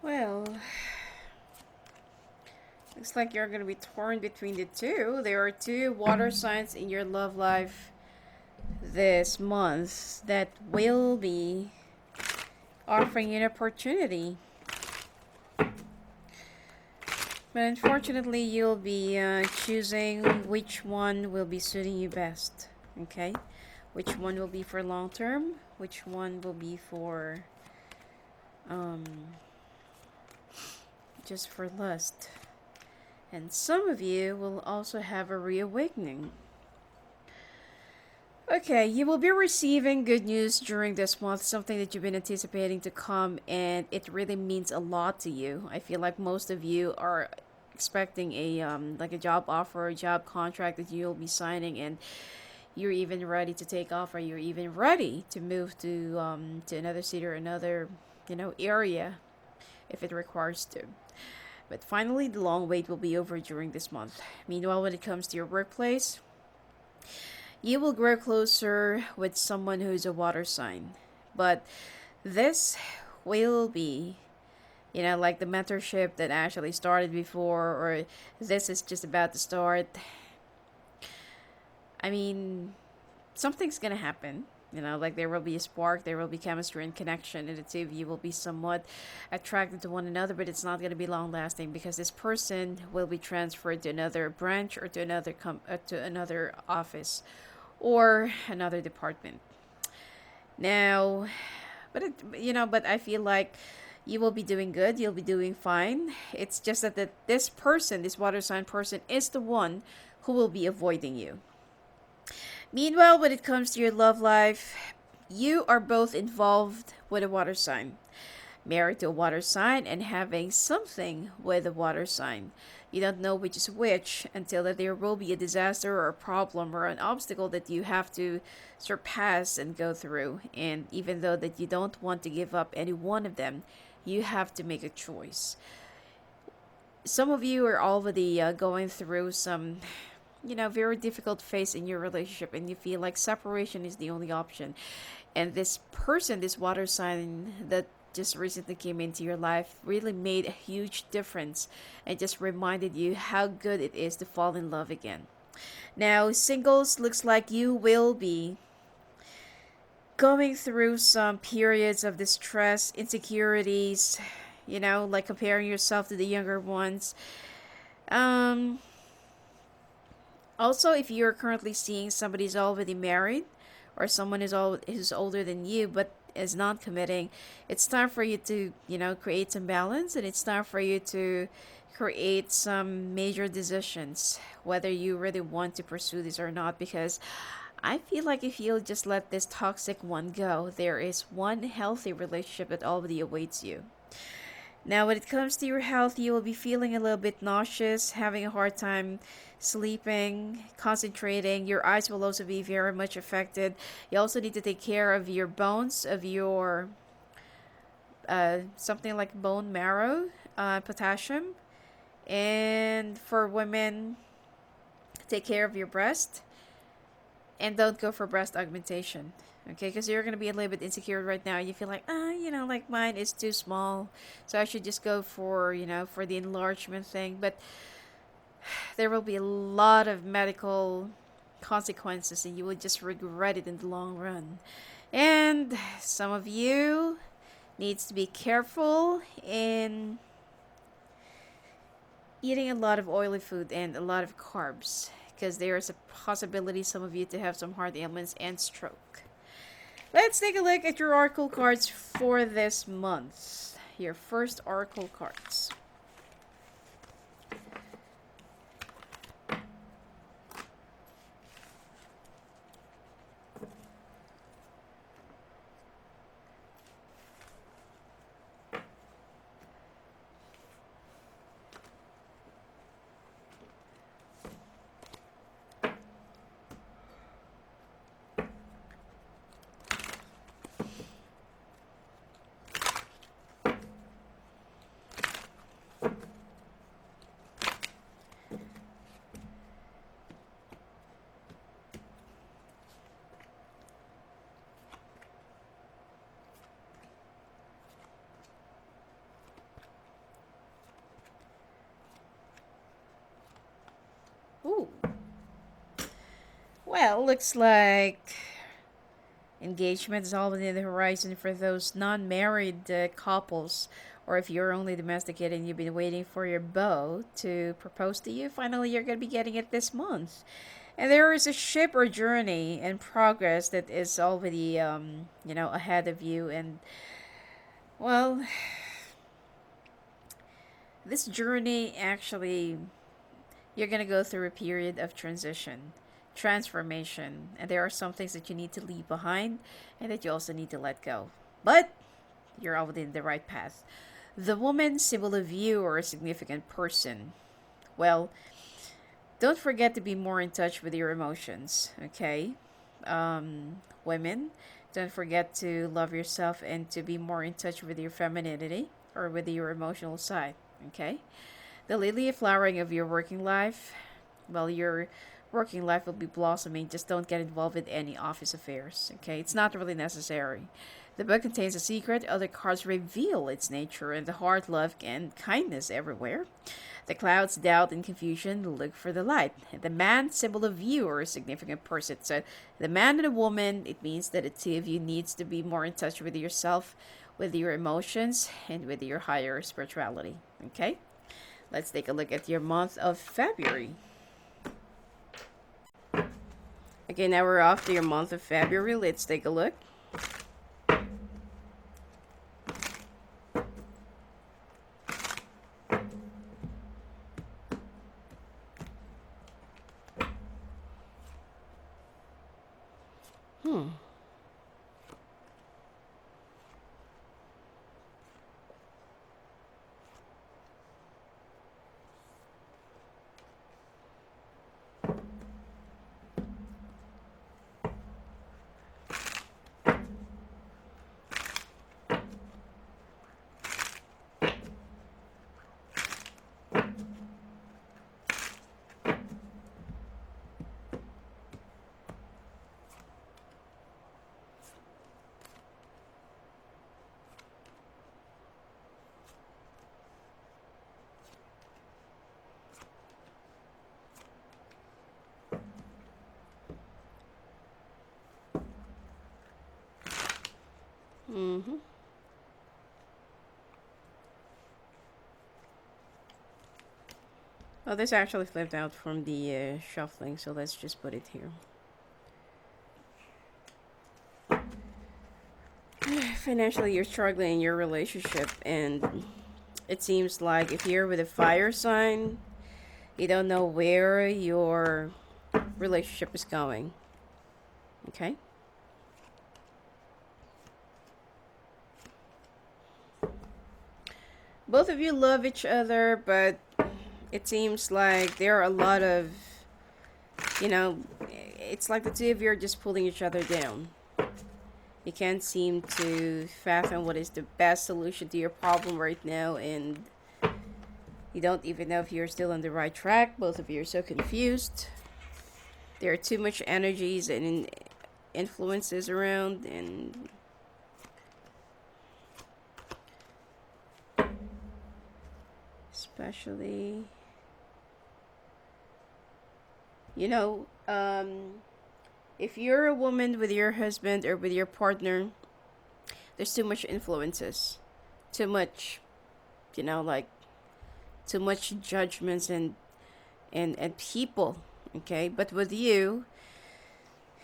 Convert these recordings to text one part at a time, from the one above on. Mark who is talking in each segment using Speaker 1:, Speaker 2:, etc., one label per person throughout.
Speaker 1: Well, looks like you're going to be torn between the two. There are two water signs in your love life this month that will be offering you an opportunity. But unfortunately, you'll be choosing which one will be suiting you best. Okay? Which one will be for long term? Which one will be for just for lust? And some of you will also have a reawakening. Okay, you will be receiving good news during this month, something that you've been anticipating to come, and it really means a lot to you. I feel like most of you are expecting a like a job offer, a job contract that you'll be signing, and you're even ready to take off, or you're even ready to move to another city or another area if it requires to. But finally, the long wait will be over during this month. Meanwhile, when it comes to your workplace, you will grow closer with someone who's a water sign. But this will be, like the mentorship that actually started before, or this is just about to start. I mean, something's gonna happen. Like there will be a spark, there will be chemistry and connection, and the two of you will be somewhat attracted to one another, but it's not going to be long lasting because this person will be transferred to another branch or to another office or another department. Now, but I feel like you will be doing good, you'll be doing fine. It's just that this person, this water sign person, is the one who will be avoiding you. Meanwhile, when it comes to your love life, you are both involved with a water sign, married to a water sign, and having something with a water sign. You don't know which is which until that there will be a disaster or a problem or an obstacle that you have to surpass and go through. And even though that you don't want to give up any one of them, you have to make a choice. Some of you are already going through some very difficult phase in your relationship, and you feel like separation is the only option. And this person, this water sign that just recently came into your life, really made a huge difference and just reminded you how good it is to fall in love again. Now, singles, looks like you will be going through some periods of distress, insecurities, like comparing yourself to the younger ones. Um, Also, if you're currently seeing somebody's already married or someone who's older than you but is not committing, it's time for you to, create some balance, and it's time for you to create some major decisions whether you really want to pursue this or not, because I feel like if you just let this toxic one go, there is one healthy relationship that already awaits you. Now, when it comes to your health, you will be feeling a little bit nauseous, having a hard time sleeping, concentrating. Your eyes will also be very much affected. You also need to take care of your bones, of your something like bone marrow, potassium. And for women, take care of your breast. And don't go for breast augmentation. Okay, because you're gonna be a little bit insecure right now. You feel like, like mine is too small, so I should just go for, for the enlargement thing. But there will be a lot of medical consequences, and you will just regret it in the long run. And some of you needs to be careful in eating a lot of oily food and a lot of carbs, because there is a possibility some of you to have some heart ailments and stroke. Let's take a look at your oracle cards for this month. Your first oracle cards. Ooh. Well, looks like engagement is all within the horizon for those non-married couples, or if you're only domesticated and you've been waiting for your beau to propose to you. Finally, you're going to be getting it this month. And there is a ship or journey in progress that is already, ahead of you. And, well, this journey actually, you're going to go through a period of transition, transformation, and there are some things that you need to leave behind and that you also need to let go. But you're already in the right path. The woman, symbol of you or a significant person. Well, don't forget to be more in touch with your emotions, okay? Women, don't forget to love yourself and to be more in touch with your femininity or with your emotional side, okay? The lily flowering of your working life, well, your working life will be blossoming. Just don't get involved with any office affairs, okay? It's not really necessary. The book contains a secret. Other cards reveal its nature, and the heart, love, and kindness everywhere. The clouds, doubt, and confusion, look for the light. The man, symbol of you or a significant person. So the man and the woman, it means that the two of you needs to be more in touch with yourself, with your emotions, and with your higher spirituality, okay? Let's take a look at your month of February. Okay, now we're off to your month of February. Let's take a look. Oh, this actually flipped out from the shuffling, so let's just put it here. Financially, you're struggling in your relationship, and it seems like if you're with a fire sign, you don't know where your relationship is going. Okay? Both of you love each other, but it seems like there are a lot of, it's like the two of you are just pulling each other down. You can't seem to fathom what is the best solution to your problem right now, and you don't even know if you're still on the right track. Both of you are so confused. There are too much energies and influences around, and especially, you know, if you're a woman with your husband or with your partner, there's too much influences, too much, like too much judgments and people. Okay, but with you,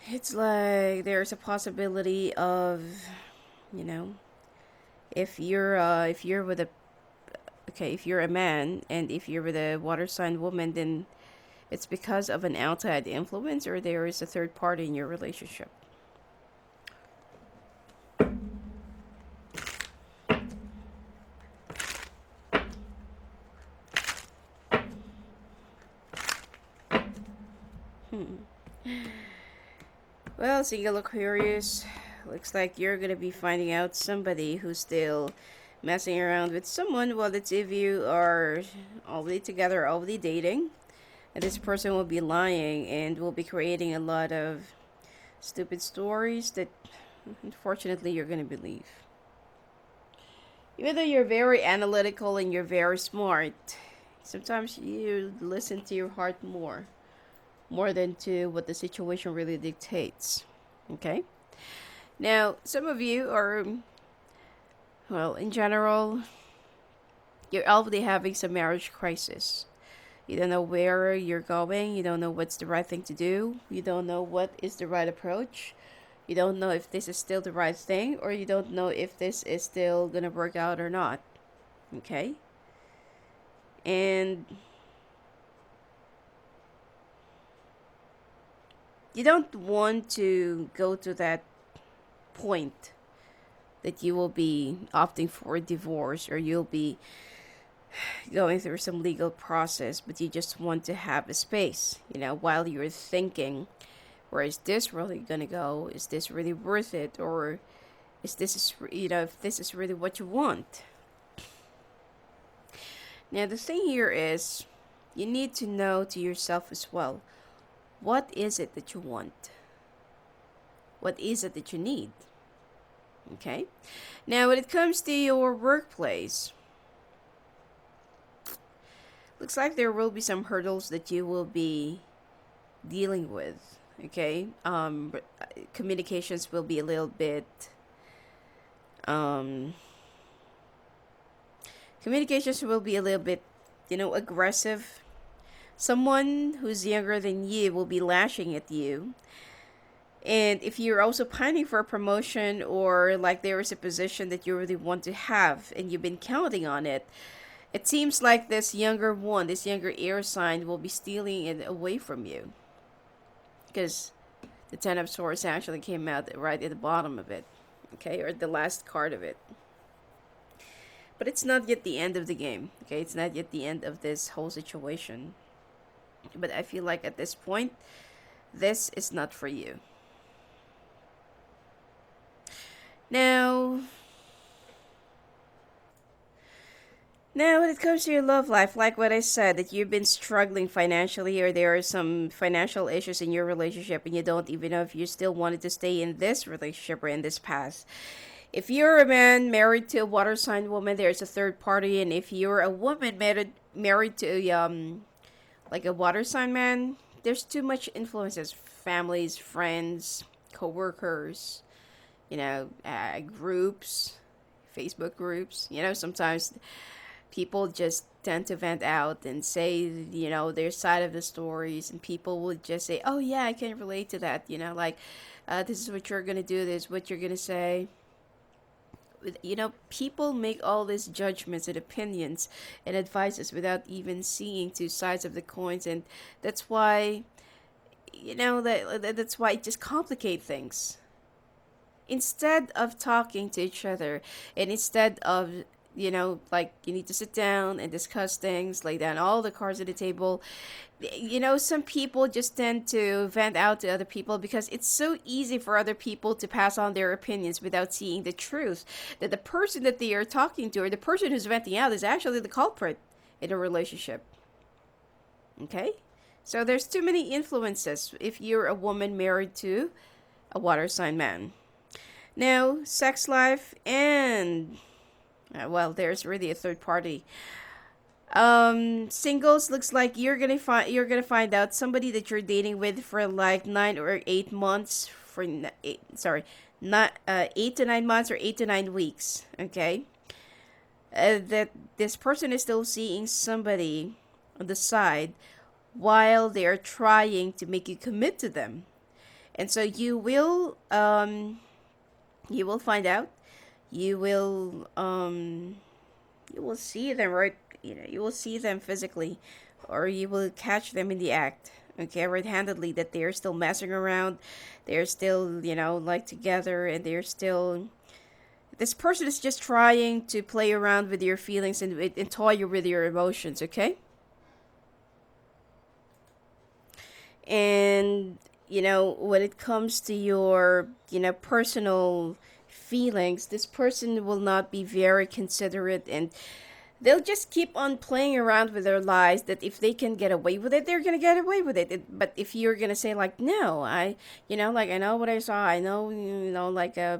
Speaker 1: it's like there's a possibility of, you know, if you're with a okay, if you're a man and if you're with a water sign woman, then it's because of an outside influence or there is a third party in your relationship. Well, single Aquarius, looks like you're gonna be finding out somebody who's still messing around with someone while the two of you are already together, already dating. And this person will be lying and will be creating a lot of stupid stories that unfortunately you're gonna believe. Even though you're very analytical and you're very smart, sometimes you listen to your heart more than to what the situation really dictates. Okay? Now, some of you are, well, in general, you're already having some marriage crisis. You don't know where you're going. You don't know what's the right thing to do. You don't know what is the right approach. You don't know if this is still the right thing, or you don't know if this is still going to work out or not. Okay? And you don't want to go to that point that you will be opting for a divorce or you'll be going through some legal process, but you just want to have a space, while you're thinking, where is this really gonna go? Is this really worth it? Or is this, if this is really what you want? Now, the thing here is, you need to know to yourself as well, what is it that you want? What is it that you need? Okay? Now, when it comes to your workplace, looks like there will be some hurdles that you will be dealing with. Okay? Communications will be a little bit aggressive. Someone who's younger than you will be lashing at you. And if you're also pining for a promotion, or like there is a position that you really want to have and you've been counting on it, it seems like this younger air sign will be stealing it away from you. Because the Ten of Swords actually came out right at the bottom of it. Okay, or the last card of it. But it's not yet the end of the game. Okay, it's not yet the end of this whole situation. But I feel like at this point, this is not for you. Now, when it comes to your love life, like what I said, that you've been struggling financially, or there are some financial issues in your relationship and you don't even know if you still wanted to stay in this relationship or in this path. If you're a man married to a water sign woman, there's a third party. And if you're a woman married to like a water sign man, there's too much influences. Families, friends, co-workers, groups, Facebook groups. Sometimes people just tend to vent out and say, their side of the stories, and people would just say, oh yeah, I can relate to that, this is what you're gonna do, this is what you're gonna say. People make all these judgments and opinions and advices without even seeing two sides of the coins, and that's why, that's why it just complicates things. Instead of talking to each other, and instead of, like, you need to sit down and discuss things, lay down all the cards at the table. Some people just tend to vent out to other people because it's so easy for other people to pass on their opinions without seeing the truth, that the person that they are talking to, or the person who's venting out, is actually the culprit in a relationship. Okay? So there's too many influences if you're a woman married to a water sign man. Now, sex life and well, there's really a third party. Singles looks like you're gonna find out somebody that you're dating with for like 9 or 8 months sorry, not 8 to 9 months or 8 to 9 weeks. Okay, that this person is still seeing somebody on the side while they are trying to make you commit to them, and so you will find out. You will see them, right? You will see them physically, or you will catch them in the act, okay, red-handedly, that they're still messing around, they're still, like together, and they're still. This person is just trying to play around with your feelings and toy you with your emotions, okay? And when it comes to your personal feelings, this person will not be very considerate, and they'll just keep on playing around with their lies, that if they can get away with it, they're gonna get away with it. But if you're gonna say like, no, like, I know what I saw, I know, like, I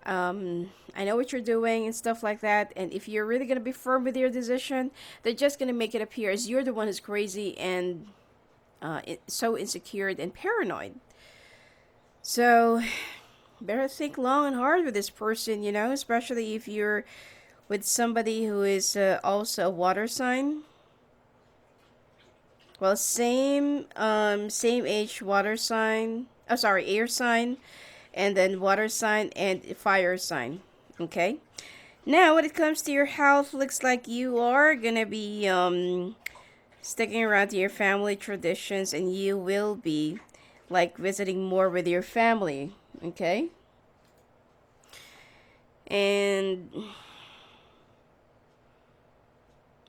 Speaker 1: know what you're doing and stuff like that, and if you're really gonna be firm with your decision, they're just gonna make it appear as you're the one who's crazy and so insecure and paranoid. So better think long and hard with this person, especially if you're with somebody who is also a water sign. Well, same age water sign. Oh, sorry, air sign, and then water sign and fire sign. Okay. Now, when it comes to your health, looks like you are gonna be sticking around to your family traditions, and you will be like visiting more with your family. Okay. And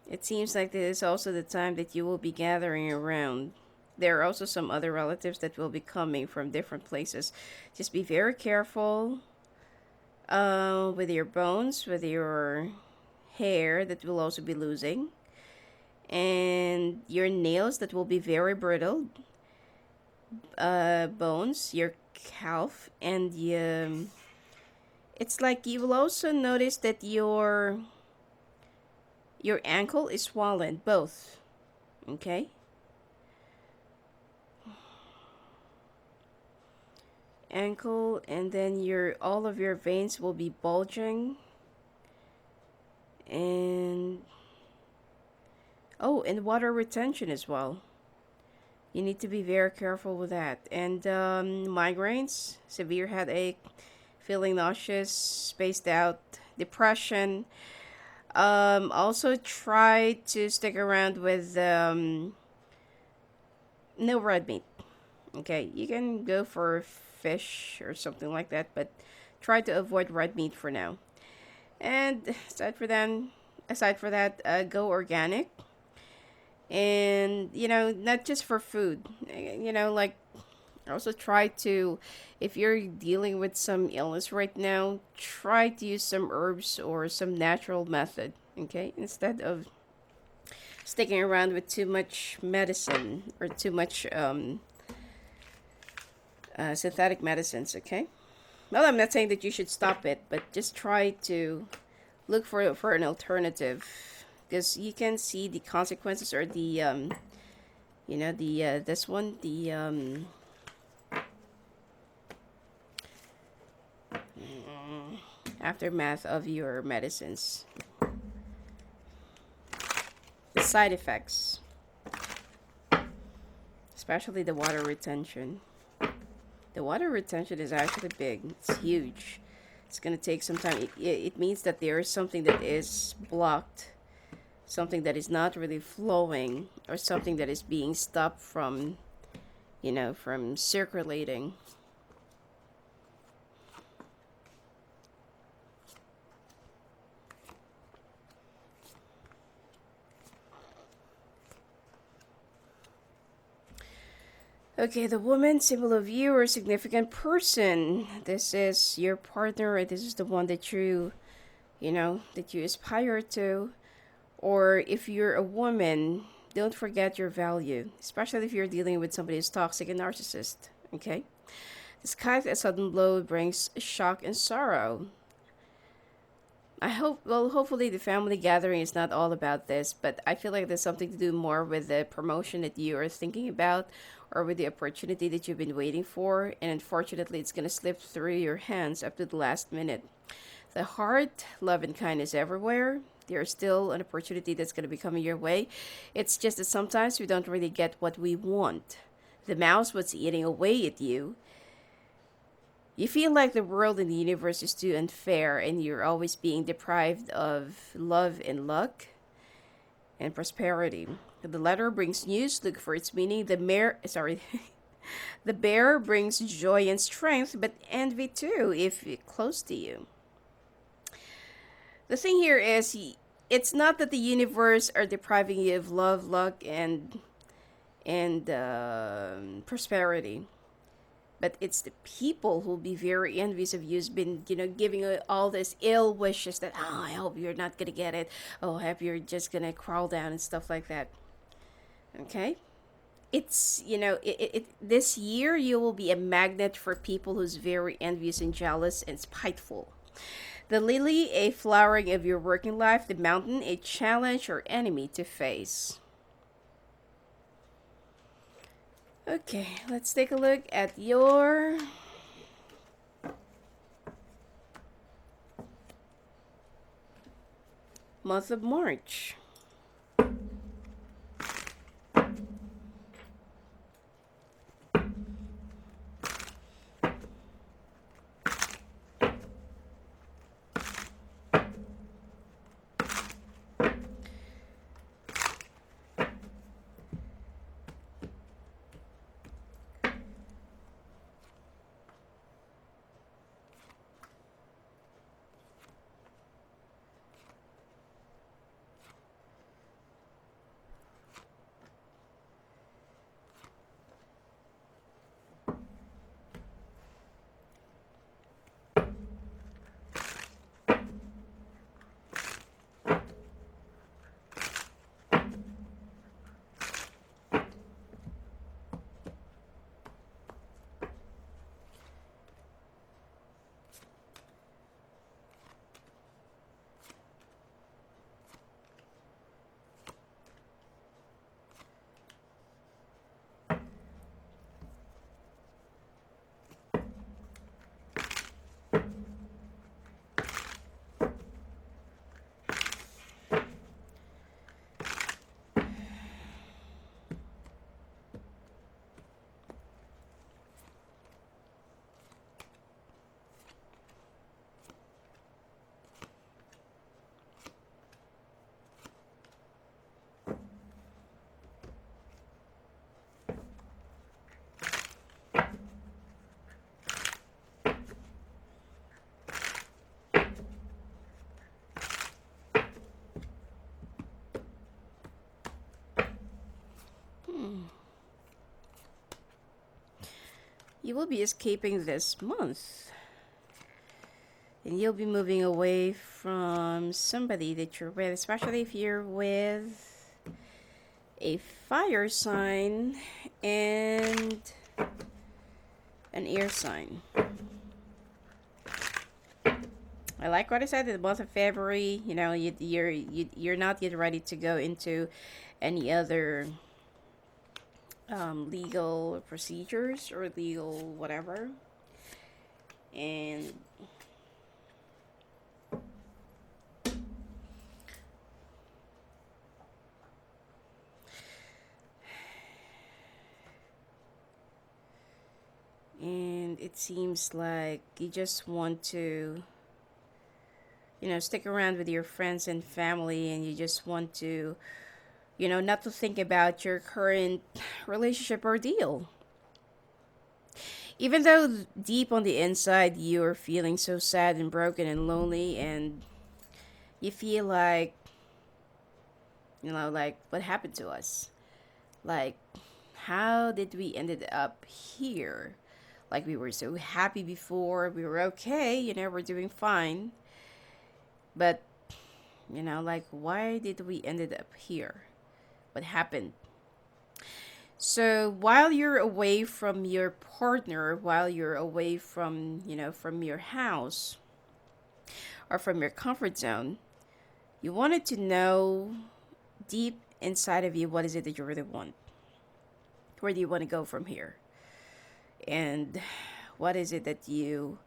Speaker 1: it seems like this is also the time that you will be gathering around. There are also some other relatives that will be coming from different places. Just be very careful with your bones, with your hair that will also be losing, and your nails that will be very brittle, bones, your calf, and it's like you will also notice that your ankle is swollen, both. Okay? Ankle, and then all of your veins will be bulging. And and water retention as well. You need to be very careful with that. And migraines, severe headache, feeling nauseous, spaced out, depression. Also try to stick around with no red meat. Okay, you can go for fish or something like that, but try to avoid red meat for now. And aside for that, go organic. And not just for food. Like, also try to, if you're dealing with some illness right now, try to use some herbs or some natural method, okay, instead of sticking around with too much medicine or too much synthetic medicines, okay. Well, I'm not saying that you should stop it, but just try to look for an alternative, because you can see the consequences, or the this one, the aftermath of your medicines, the side effects, especially the water retention. The water retention is actually big. It's huge. It's gonna take some time. It means that there is something that is blocked, something that is not really flowing, or something that is being stopped from from circulating. Okay, the woman, symbol of you or significant person. This is your partner, or this is the one that that you aspire to. Or if you're a woman, Don't forget your value, especially if you're dealing with somebody who's toxic and narcissist. Okay? This kind of sudden blow brings shock and sorrow. I hope, well, hopefully the family gathering is not all about this, but I feel like there's something to do more with the promotion that you are thinking about or with the opportunity that you've been waiting for, and unfortunately, it's going to slip through your hands up to the last minute. The heart, love, and kindness everywhere. There's still an opportunity that's going to be coming your way. It's just that sometimes we don't really get what we want. The mouse was eating away at you. You feel like the world and the universe is too unfair and you're always being deprived of love and luck and prosperity. The letter brings news, look for its meaning. The bear brings joy and strength, but envy too if it's close to you. The thing here is, it's not that the universe are depriving you of love, luck, and prosperity, but it's the people who'll be very envious of you. Has been, giving all this ill wishes that, oh, I hope you're not gonna get it. Oh, I hope you're just gonna crawl down and stuff like that. Okay, it's this year you will be a magnet for people who's very envious and jealous and spiteful. The lily, a flowering of your working life. The mountain, a challenge or enemy to face. Okay, let's take a look at your month of March. You will be escaping this month. And you'll be moving away from somebody that you're with, especially if you're with a fire sign and an air sign. I like what I said in the month of February. You're not yet ready to go into any other legal procedures or legal whatever, and it seems like you just want to stick around with your friends and family, and you just want to not to think about your current relationship ordeal. Even though deep on the inside you're feeling so sad and broken and lonely, and you feel like, like, what happened to us? Like, how did we ended up here? Like, we were so happy before, we were okay, we're doing fine. But, like, why did we ended up here? what happened. So while you're away from your partner, while you're away from, from your house or from your comfort zone, you wanted to know deep inside of you, what is it that you really want? Where do you want to go from here? And what is it that you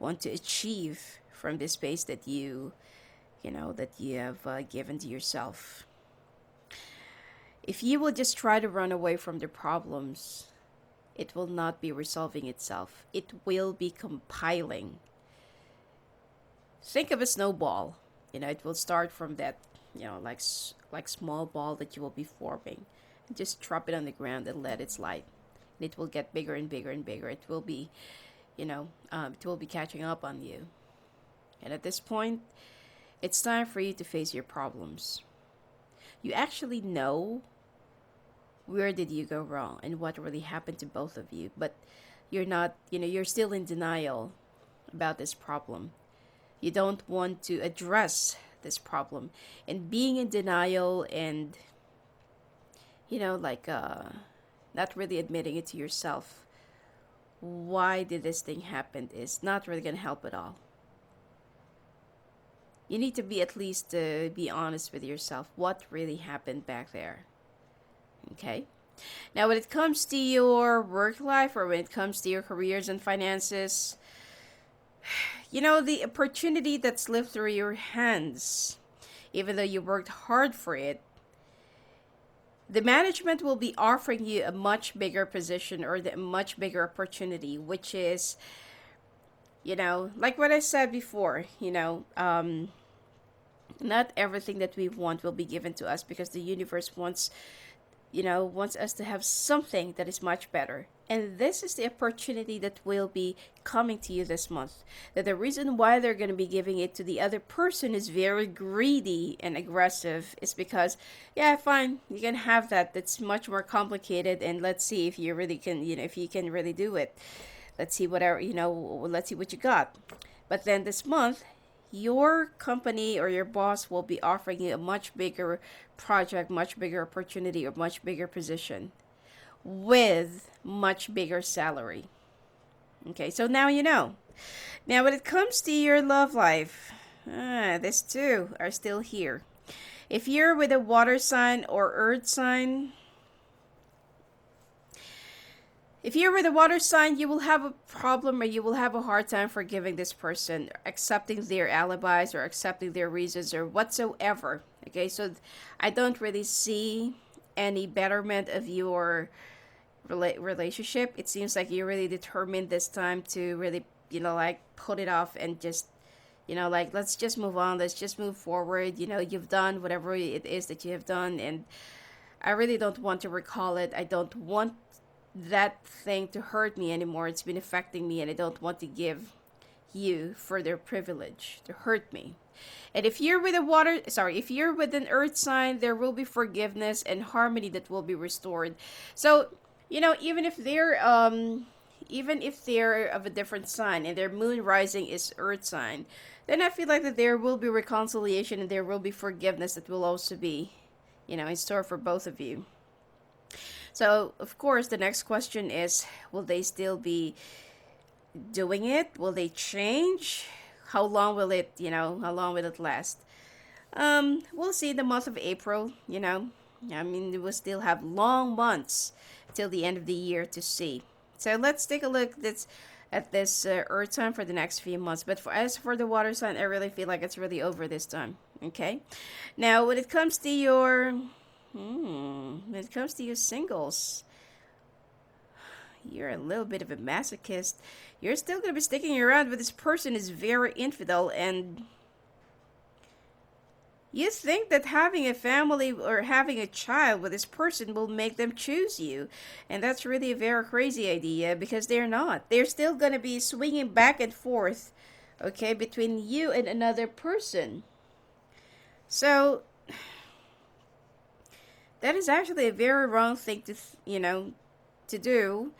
Speaker 1: want to achieve from this space that that you have given to yourself? If you will just try to run away from the problems, it will not be resolving itself. It will be compiling. Think of a snowball. It will start from that, like small ball that you will be forming. Just drop it on the ground and let it slide. And it will get bigger and bigger and bigger. It will be, it will be catching up on you. And at this point, it's time for you to face your problems. You actually know where did you go wrong and what really happened to both of you, but you're not, you're still in denial about this problem. You don't want to address this problem, and being in denial and not really admitting it to yourself, why did this thing happen, is not really going to help at all. You need to be at least be honest with yourself. What really happened back there? Okay. Now, when it comes to your work life, or when it comes to your careers and finances, the opportunity that slipped through your hands, even though you worked hard for it, the management will be offering you a much bigger position, or the much bigger opportunity, which is, like what I said before, not everything that we want will be given to us, because the universe wants us to have something that is much better. And this is the opportunity that will be coming to you this month. That the reason why they're going to be giving it to the other person is very greedy and aggressive is because, yeah, fine, you can have that. That's much more complicated, and let's see if you really can, if you can really do it. Let's see let's see what you got. But then this month, your company or your boss will be offering you a much bigger project, much bigger opportunity, or much bigger position with much bigger salary. Okay, so now you know. Now, when it comes to your love life, these two are still here. If you're with a water sign or earth sign, you will have a problem, or you will have a hard time forgiving this person, accepting their alibis or accepting their reasons or whatsoever. Okay, so I don't really see any betterment of your relationship. It seems like you're really determined this time to really, put it off and just, let's just move on. Let's just move forward. You've done whatever it is that you have done, and I really don't want to recall it. I don't want that thing to hurt me anymore. It's been affecting me, and I don't want to give you further privilege to hurt me. And if you're with an earth sign, there will be forgiveness and harmony that will be restored. So, even if they're of a different sign and their moon rising is earth sign, then I feel like that there will be reconciliation and there will be forgiveness that will also be, in store for both of you. So, of course, the next question is, will they still be doing it? Will they change? How long will it last? We'll see in the month of April, we will still have long months till the end of the year to see. So let's take a look at this earth sign for the next few months. But as for the water sign, I really feel like it's really over this time. Okay? Now, when it comes to your singles, you're a little bit of a masochist. You're still going to be sticking around with this person is very infidel, and you think that having a family or having a child with this person will make them choose you. And that's really a very crazy idea, because they're not. They're still going to be swinging back and forth, okay, between you and another person. So that is actually a very wrong thing to do,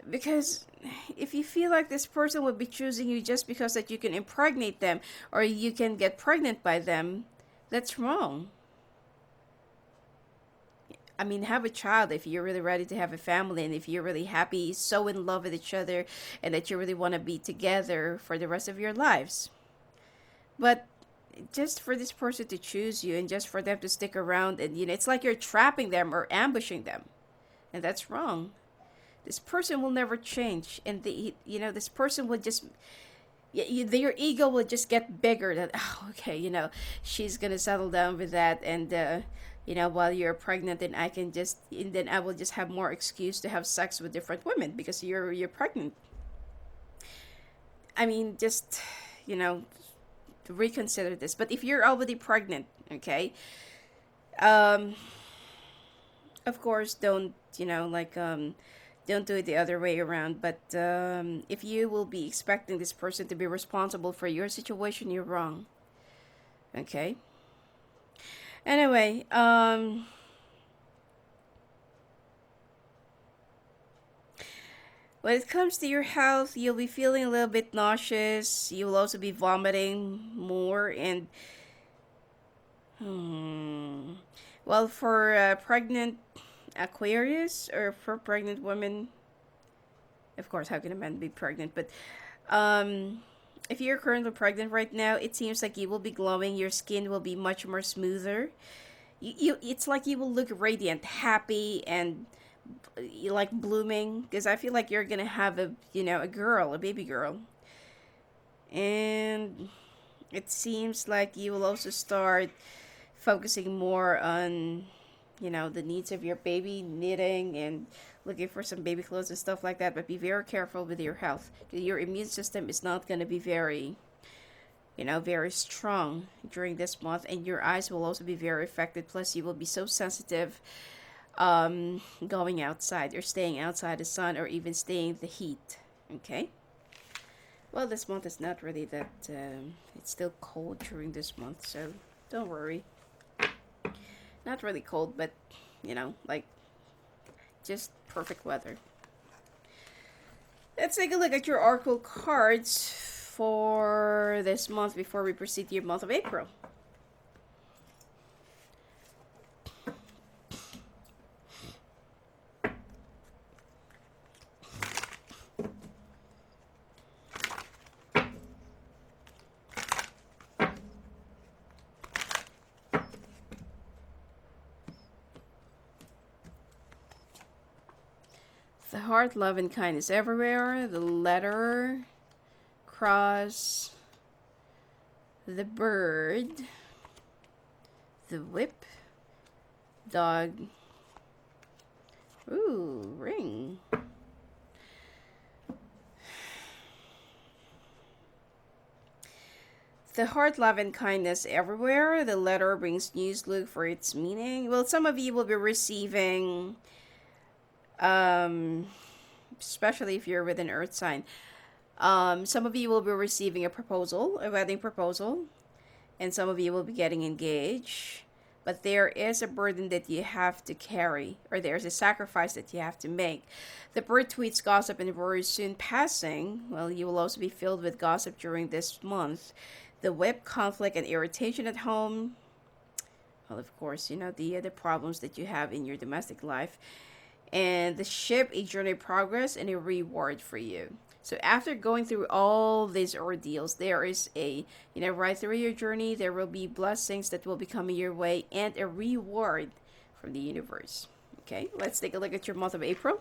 Speaker 1: because if you feel like this person would be choosing you just because that you can impregnate them or you can get pregnant by them, that's wrong. I mean, have a child if you're really ready to have a family, and if you're really happy, so in love with each other, and that you really want to be together for the rest of your lives. But just for this person to choose you, and just for them to stick around, and it's like you're trapping them or ambushing them, and that's wrong. This person will never change, and this person will just, your ego will just get bigger. That, oh, okay, she's gonna settle down with that, and while you're pregnant, and then I will just have more excuse to have sex with different women because you're pregnant. I mean, just you know reconsider this. But if you're already pregnant, okay, um of course, don't don't do it the other way around. But if you will be expecting this person to be responsible for your situation, you're wrong. Okay. Anyway, when it comes to your health, you'll be feeling a little bit nauseous. You will also be vomiting more, and well, for pregnant Aquarius, or for pregnant women, of course, how can a man be pregnant? But um, if you're currently pregnant right now, it seems like you will be glowing. Your skin will be much more smoother. It's like you will look radiant, happy, and you like blooming, because I feel like you're gonna have a girl, a baby girl, and it seems like you will also start focusing more on the needs of your baby, knitting and looking for some baby clothes and stuff like that. But be very careful with your health. Your immune system is not going to be very strong during this month, and your eyes will also be very affected. Plus, you will be so sensitive going outside, or staying outside the sun, or even staying in the heat. Okay. Well, this month is not really that. It's still cold during this month, so don't worry. Not really cold, but like just perfect weather. Let's take a look at your oracle cards for this month before we proceed to your month of April. The heart, love, and kindness everywhere. The letter, cross, the bird, the whip, dog. Ooh, ring. The heart, love, and kindness everywhere. The letter brings news. Look for its meaning. Well, some of you will be receiving, especially if you're with an earth sign, some of you will be receiving a proposal, a wedding proposal, and some of you will be getting engaged. But there is a burden that you have to carry, or there's a sacrifice that you have to make. The bird tweets gossip and worries soon passing. Well, you will also be filled with gossip during this month. The whip, conflict, and irritation at home. Well, of course, the problems that you have in your domestic life. And the ship, a journey of progress and a reward for you. So after going through all these ordeals, there is right through your journey, there will be blessings that will be coming your way, and a reward from the universe. Okay, let's take a look at your month of April.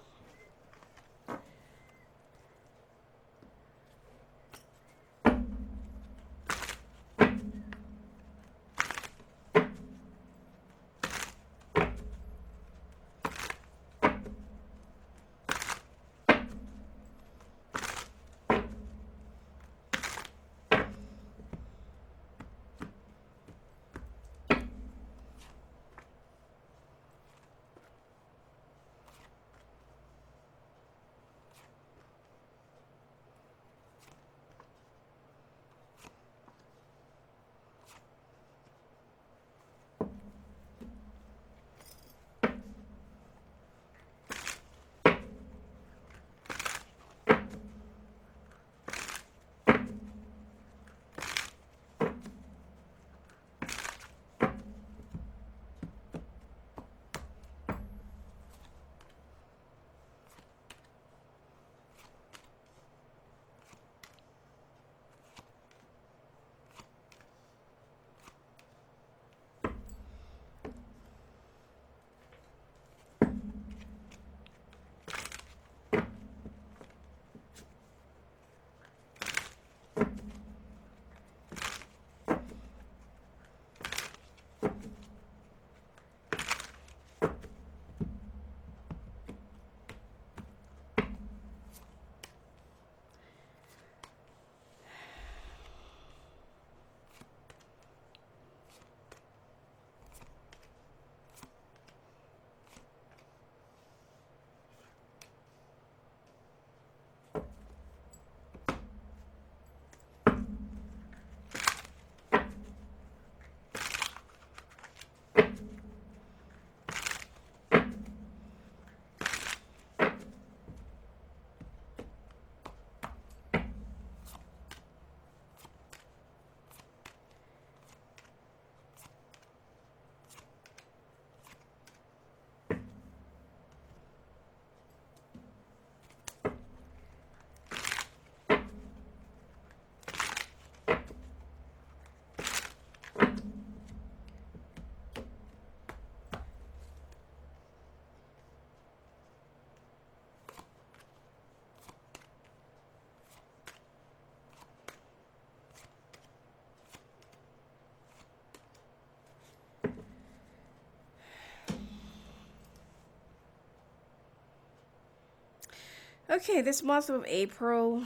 Speaker 1: Okay, this month of April,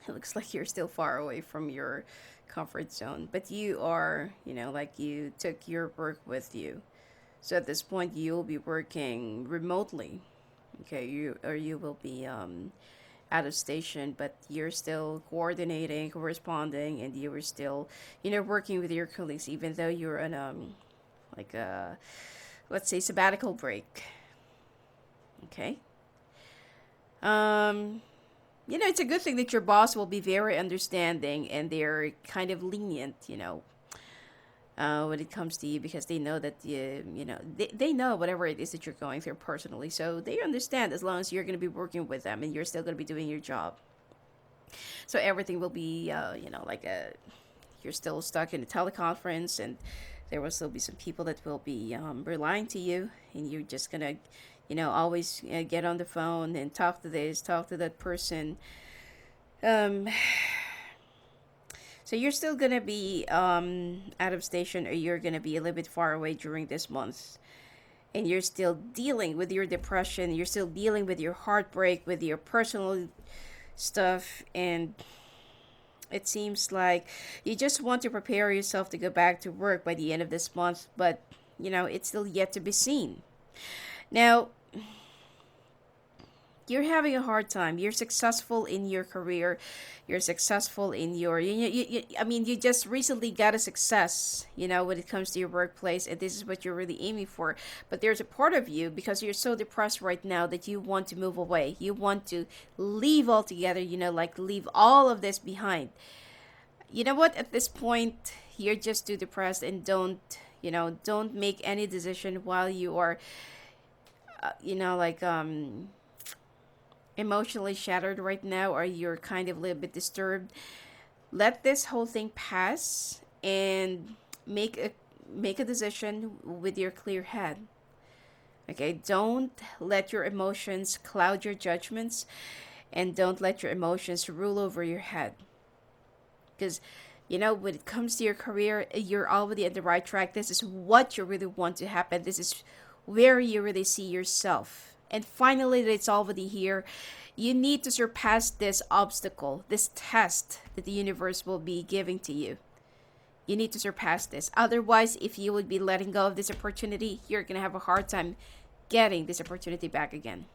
Speaker 1: it looks like you're still far away from your comfort zone, but you are, like you took your work with you. So at this point, you'll be working remotely. Okay, you will be out of station, but you're still coordinating, corresponding, and you are still, working with your colleagues, even though you're on like a, let's say, sabbatical break. Okay. Um, it's a good thing that your boss will be very understanding and they're kind of lenient, when it comes to you, because they know that they know whatever it is that you're going through personally, so they understand as long as you're going to be working with them and you're still going to be doing your job. So everything will be like you're still stuck in a teleconference, and there will still be some people that will be relying to you, and you're just gonna always get on the phone and talk to this, talk to that person. um So you're still gonna be out of station, or you're gonna be a little bit far away during this month, and you're still dealing with your depression. You're still dealing with your heartbreak, with your personal stuff, and it seems like you just want to prepare yourself to go back to work by the end of this month, but it's still yet to be seen. Now, you're having a hard time. You're successful in your career. You're successful in your I mean, you just recently got a success, when it comes to your workplace, and this is what you're really aiming for. But there's a part of you, because you're so depressed right now, that you want to move away. You want to leave altogether, like leave all of this behind. You know what? At this point, you're just too depressed, and don't make any decision while you are like emotionally shattered right now, or you're kind of a little bit disturbed. Let this whole thing pass and make a decision with your clear head. Okay, don't let your emotions cloud your judgments, and don't let your emotions rule over your head. Because when it comes to your career, you're already on the right track. This is what you really want to happen. This is where you really see yourself. And finally, that it's already here. You need to surpass this obstacle, this test that the universe will be giving to you. You need to surpass this. Otherwise, if you would be letting go of this opportunity, you're going to have a hard time getting this opportunity back again.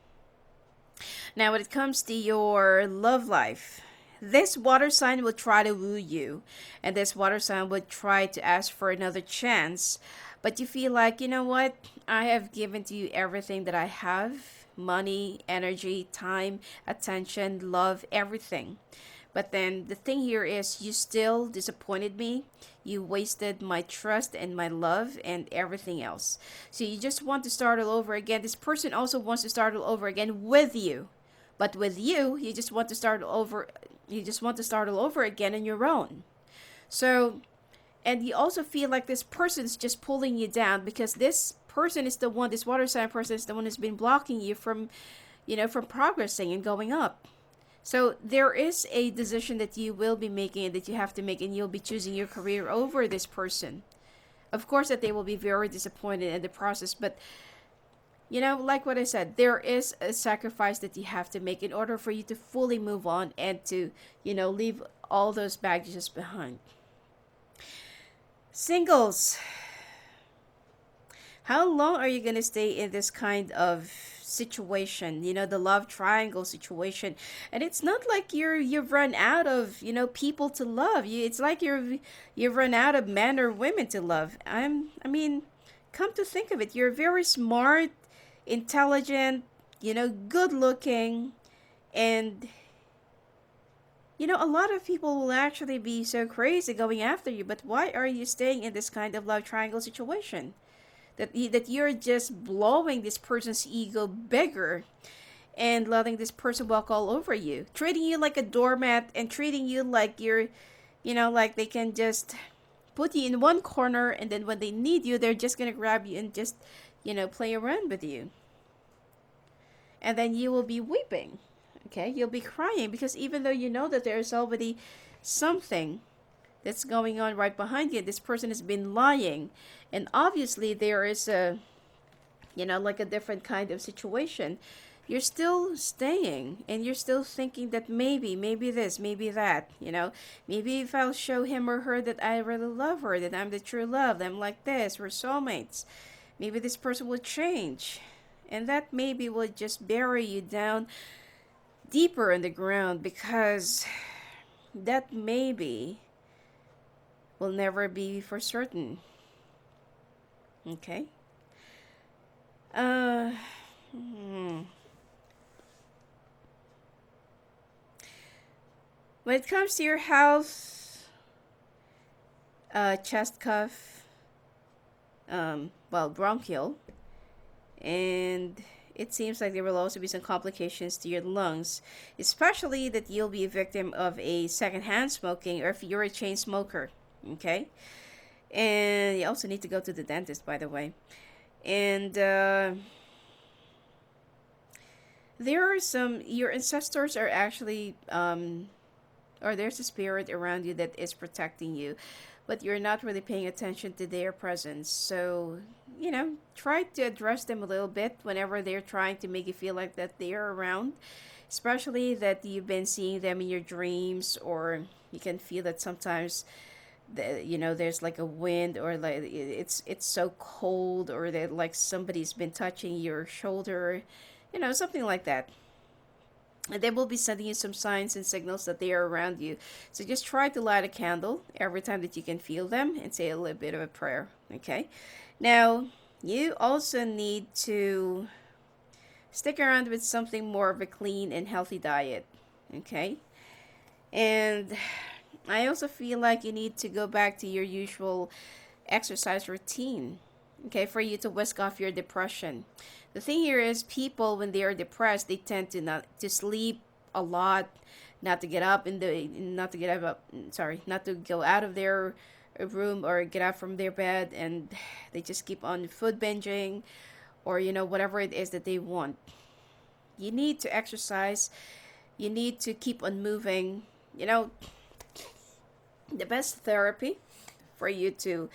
Speaker 1: Now, when it comes to your love life, this water sign will try to woo you, and this water sign will try to ask for another chance. But you feel like, you know what? I have given to you everything that I have: money, energy, time, attention, love, everything. But then the thing here is, you still disappointed me. You wasted my trust and my love and everything else. So you just want to start all over again. This person also wants to start all over again with you. But with you, you just want to start all over. You just want to start all over again on your own. So, and you also feel like this person's just pulling you down, because this person is the one, this water sign person is the one who's been blocking you from, from progressing and going up. So there is a decision that you will be making and that you have to make, and you'll be choosing your career over this person. Of course that they will be very disappointed in the process, but like what I said, there is a sacrifice that you have to make in order for you to fully move on and to, leave all those baggages behind. Singles, how long are you going to stay in this kind of situation, the love triangle situation? And it's not like you've run out of, people to love you. It's like you've run out of men or women to love. I mean, come to think of it, you're very smart, intelligent, good looking, and a lot of people will actually be so crazy going after you. But why are you staying in this kind of love triangle situation? That you're just blowing this person's ego bigger and letting this person walk all over you, treating you like a doormat, and treating you like you're, like they can just put you in one corner, and then when they need you, they're just going to grab you and just, play around with you. And then you will be weeping, okay? You'll be crying, because even though you know that there's already something that's going on right behind you, this person has been lying. And obviously there is a, like a different kind of situation. you're still staying and you're still thinking that maybe this, maybe that, maybe if I'll show him or her that I really love her, that I'm the true love, I'm like this, we're soulmates, maybe this person will change. And that maybe will just bury you down deeper in the ground, because that maybe will never be for certain. Okay? Uh, hmm. When it comes to your health, chest cuff, bronchial, and it seems like there will also be some complications to your lungs, especially that you'll be a victim of a secondhand smoking, or if you're a chain smoker. Okay? And you also need to go to the dentist, by the way. And there are some, your ancestors are actually, or there's a spirit around you that is protecting you, but you're not really paying attention to their presence. So, try to address them a little bit whenever they're trying to make you feel like that they're around, especially that you've been seeing them in your dreams, or you can feel that sometimes there's like a wind, or like it's so cold, or that like somebody's been touching your shoulder, something like that. And they will be sending you some signs and signals that they are around you. So just try to light a candle every time that you can feel them, and say a little bit of a prayer. Okay? Now, you also need to stick around with something more of a clean and healthy diet. Okay? And I also feel like you need to go back to your usual exercise routine. Okay? For you to whisk off your depression. The thing here is, people, when they are depressed, they tend to not to sleep a lot, not to get up not to get up, not to go out of their room or get up from their bed, and they just keep on food binging, or whatever it is that they want. You need to exercise. You need to keep on moving. The best therapy for you to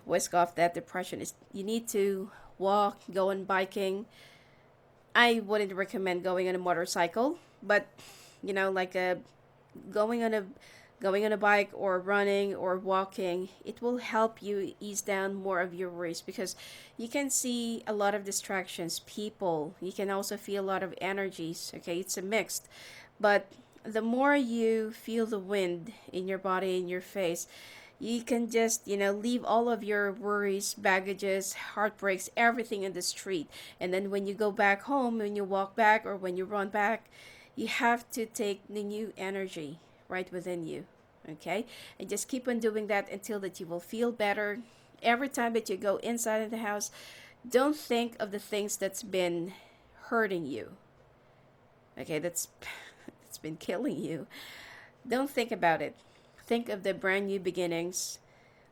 Speaker 1: whisk off that depression is, you need to walk, go on biking. I wouldn't recommend going on a motorcycle, but like going on a bike, or running, or walking, it will help you ease down more of your worries, because you can see a lot of distractions, people. You can also feel a lot of energies. Okay, it's a mixed, but the more you feel the wind in your body, in your face, you can just leave all of your worries, baggages, heartbreaks, everything in the street. And then when you go back home, when you walk back, or when you run back, you have to take the new energy right within you. Okay? And just keep on doing that until that you will feel better. Every time that you go inside of the house, don't think of the things that's been hurting you. Okay, that's been killing you. Don't think about it. Think of the brand new beginnings.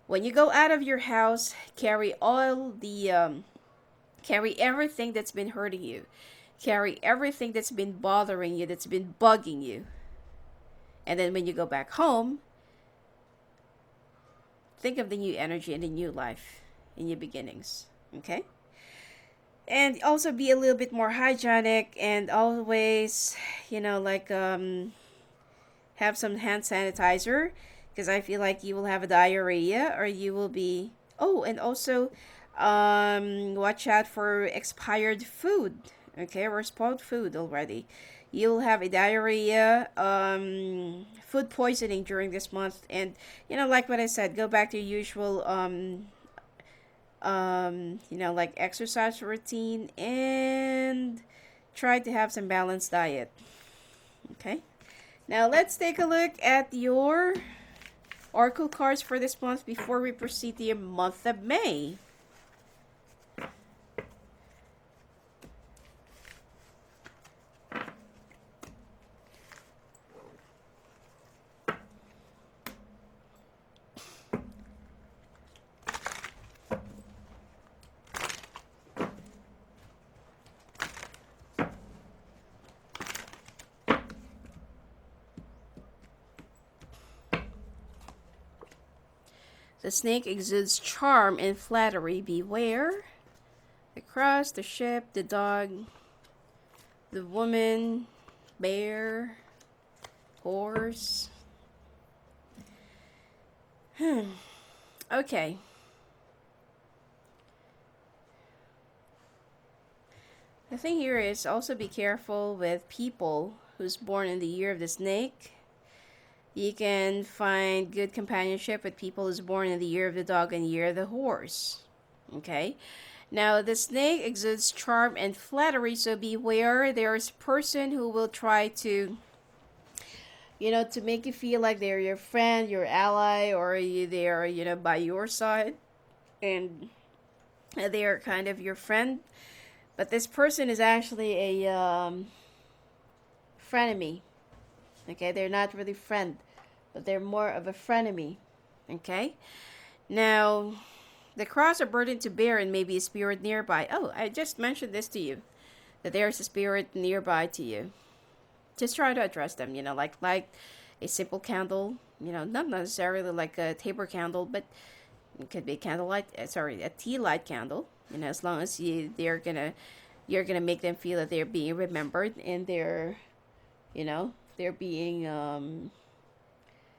Speaker 1: When you go out of your house, carry everything that's been hurting you. Carry everything that's been bothering you, that's been bugging you. And then when you go back home, think of the new energy and the new life and new beginnings. Okay? And also be a little bit more hygienic, and always, have some hand sanitizer, because I feel like you will have a diarrhea, or you will be. Oh, and also, watch out for expired food. Okay, or spoiled food already. You'll have a diarrhea, food poisoning during this month, and like what I said, go back to your usual, like exercise routine, and try to have some balanced diet. Okay. Now let's take a look at your oracle cards for this month before we proceed to your month of May. The snake exudes charm and flattery. Beware. The cross, the ship, the dog. The woman, bear, horse. Okay. The thing here is also be careful with people who's born in the year of the snake. You can find good companionship with people who's born in the year of the dog and year of the horse. Okay? Now, the snake exudes charm and flattery, so beware. There's a person who will try to, to make you feel like they're your friend, your ally, or they're, by your side. And they are kind of your friend. But this person is actually a frenemy. Okay, they're not really friend, but they're more of a frenemy. Okay, now the cross are burdened to bear and maybe a spirit nearby. Oh, I just mentioned this to you, that there's a spirit nearby to you. Just try to address them. Like a simple candle. Not necessarily like a taper candle, but it could be a candlelight. A tea light candle. As long as you're gonna make them feel that they're being remembered and they're being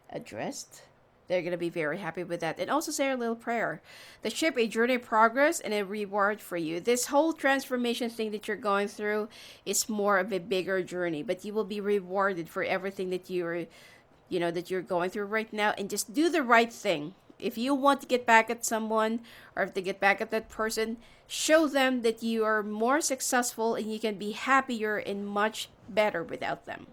Speaker 1: addressed. They're gonna be very happy with that. And also say a little prayer. The ship, a journey of progress and a reward for you. This whole transformation thing that you're going through is more of a bigger journey, but you will be rewarded for everything that you're going through right now. And just do the right thing. If you want to get back at someone or if to get back at that person, show them that you are more successful and you can be happier and much better without them.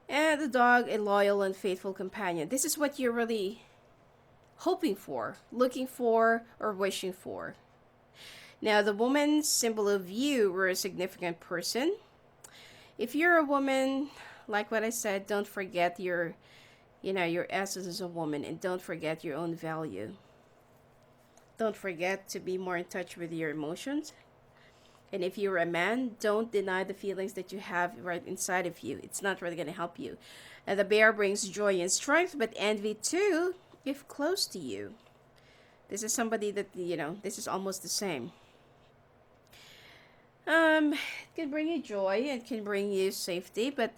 Speaker 1: And the dog, a loyal and faithful companion. This is what you're really hoping for, looking for, or wishing for. Now, the woman's symbol of you were a significant person. If you're a woman, like what I said, don't forget your essence as a woman, and don't forget your own value. Don't forget to be more in touch with your emotions. And if you're a man, don't deny the feelings that you have right inside of you. It's not really going to help you. And the bear brings joy and strength, but envy too, if close to you. This is somebody that, this is almost the same. It can bring you joy, it can bring you safety, but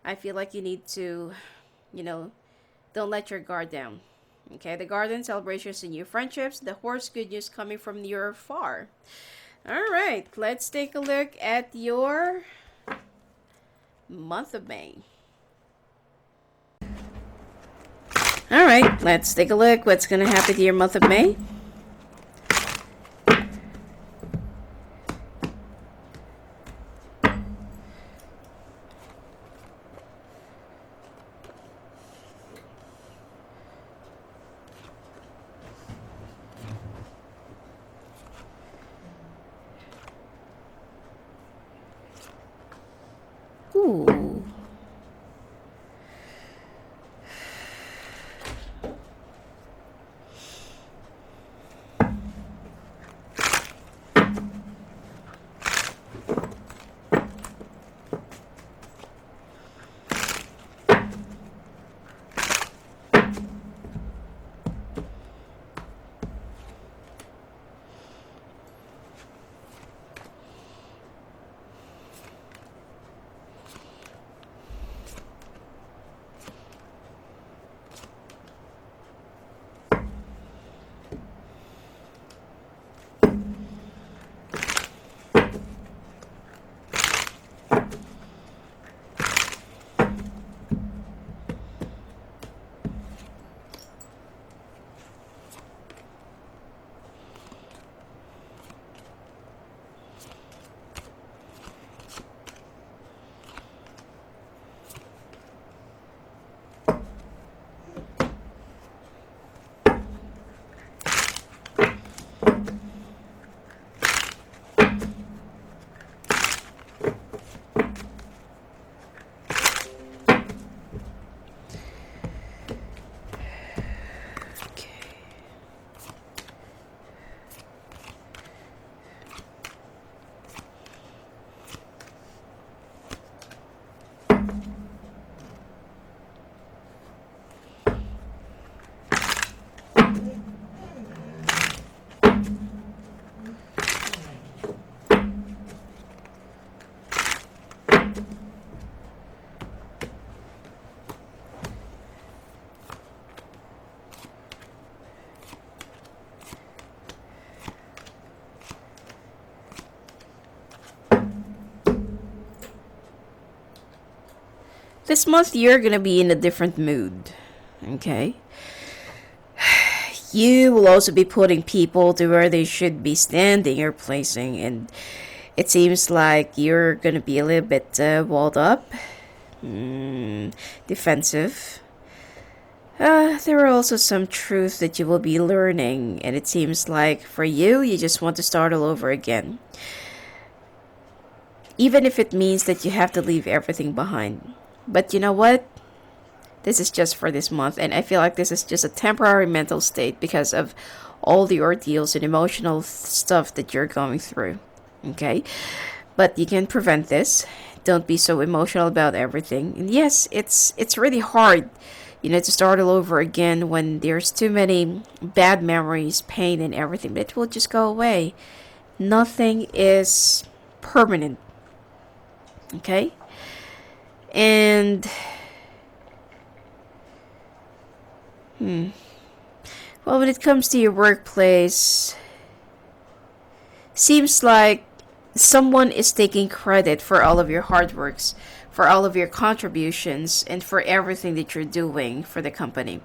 Speaker 1: I feel like you need to, don't let your guard down. Okay, the garden, celebrations and new friendships. The horse, good news coming from near or far. All right, let's take a look at your month of May. All right, let's take a look what's going to happen to your month of May. Ooh. This month you're gonna be in a different mood. Okay? You will also be putting people to where they should be standing or placing, and it seems like you're gonna be a little bit walled up, defensive. There are also some truths that you will be learning, and it seems like for you, you just want to start all over again. Even if it means that you have to leave everything behind. But you know what? This is just for this month, and I feel like this is just a temporary mental state because of all the ordeals and emotional stuff that you're going through. Okay? But you can prevent this. Don't be so emotional about everything. And yes, it's really hard, to start all over again when there's too many bad memories, pain, and everything. But it will just go away. Nothing is permanent. Okay? And well, when it comes to your workplace, seems like someone is taking credit for all of your hard works, for all of your contributions, and for everything that you're doing for the company.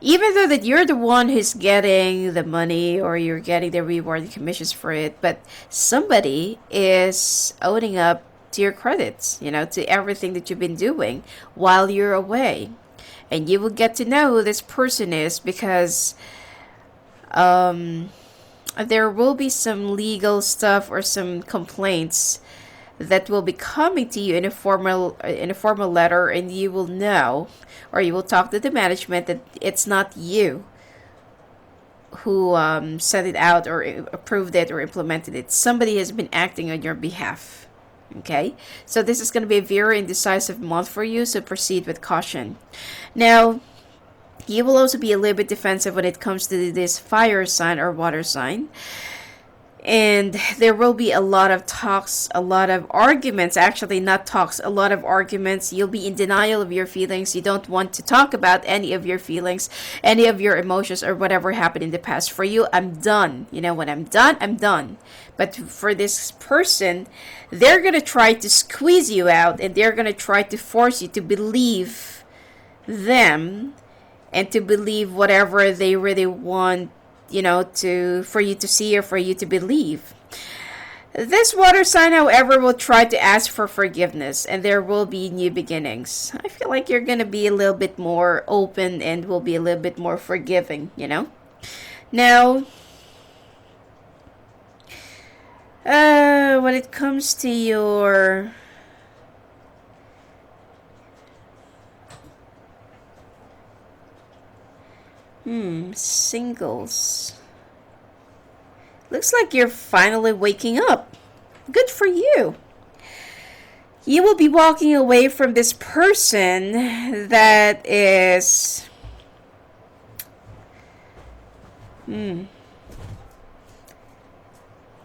Speaker 1: Even though that you're the one who's getting the money or you're getting the reward and commissions for it, but somebody is owning up to your credits, to everything that you've been doing while you're away. And you will get to know who this person is because there will be some legal stuff or some complaints that will be coming to you in a formal letter, and you will know, or you will talk to the management, that it's not you who sent it out or approved it or implemented it. Somebody has been acting on your behalf. Okay, so this is going to be a very indecisive month for you, so proceed with caution. Now, you will also be a little bit defensive when it comes to this fire sign or water sign. And there will be a lot of talks, a lot of arguments, actually not talks, a lot of arguments. You'll be in denial of your feelings. You don't want to talk about any of your feelings, any of your emotions, or whatever happened in the past. For you, I'm done. When I'm done, I'm done. But for this person, they're going to try to squeeze you out, and they're going to try to force you to believe them and to believe whatever they really want, for you to see or for you to believe. This water sign, however, will try to ask for forgiveness, and there will be new beginnings. I feel like you're going to be a little bit more open and will be a little bit more forgiving, Now, when it comes to your singles, looks like you're finally waking up. Good for you. You will be walking away from this person that is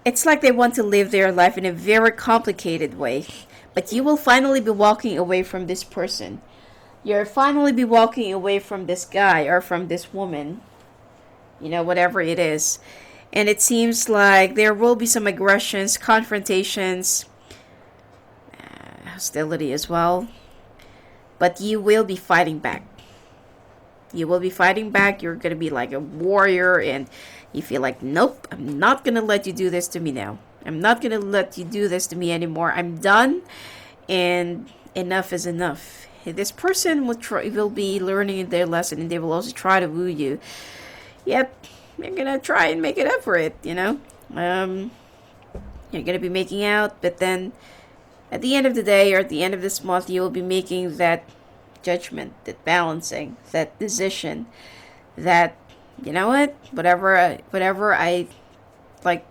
Speaker 1: it's like they want to live their life in a very complicated way, but you will finally be walking away from this person. You'll finally be walking away from this guy or from this woman, whatever it is. And it seems like there will be some aggressions, confrontations, hostility as well. But you will be fighting back. You will be fighting back. You're going to be like a warrior, and you feel like, nope, I'm not going to let you do this to me now. I'm not going to let you do this to me anymore. I'm done, and enough is enough. This person will be learning their lesson, and they will also try to woo you. Yep, you're going to try and make it up for it, You're going to be making out, but then at the end of the day or at the end of this month, you will be making that judgment, that balancing, that decision, that, whatever I like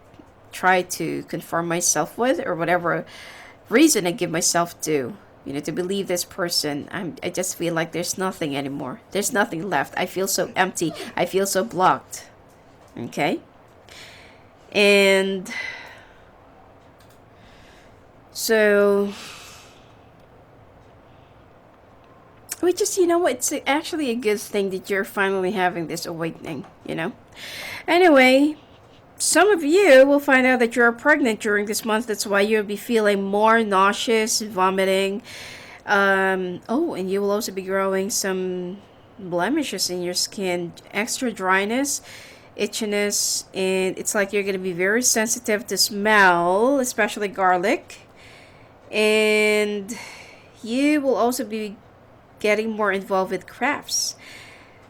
Speaker 1: try to conform myself with, or whatever reason I give myself to, to believe this person, I just feel like there's nothing anymore. There's nothing left. I feel so empty. I feel so blocked. Okay? And so, which is, it's actually a good thing that you're finally having this awakening, Anyway, some of you will find out that you're pregnant during this month. That's why you'll be feeling more nauseous, vomiting, Oh, and you will also be growing some blemishes in your skin, extra dryness, itchiness, and it's like you're going to be very sensitive to smell, especially garlic. And you will also be getting more involved with crafts.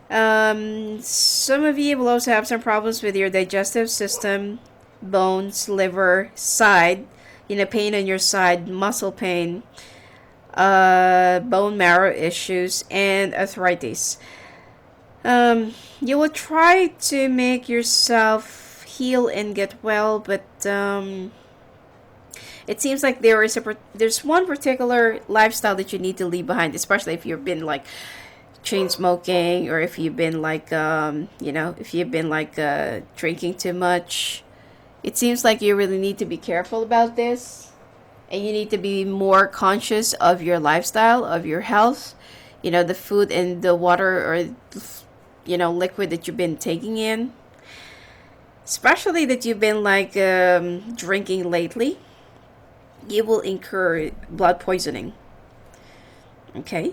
Speaker 1: Some of you will also have some problems with your digestive system, bones, liver, side, pain on your side, muscle pain, bone marrow issues, and arthritis. You will try to make yourself heal and get well, but it seems like there's one particular lifestyle that you need to leave behind, especially if you've been like chain smoking, or if you've been like if you've been like drinking too much. It seems like you really need to be careful about this, and you need to be more conscious of your lifestyle, of your health, the food and the water, or liquid that you've been taking in, especially that you've been like drinking lately. You will incur blood poisoning. Okay,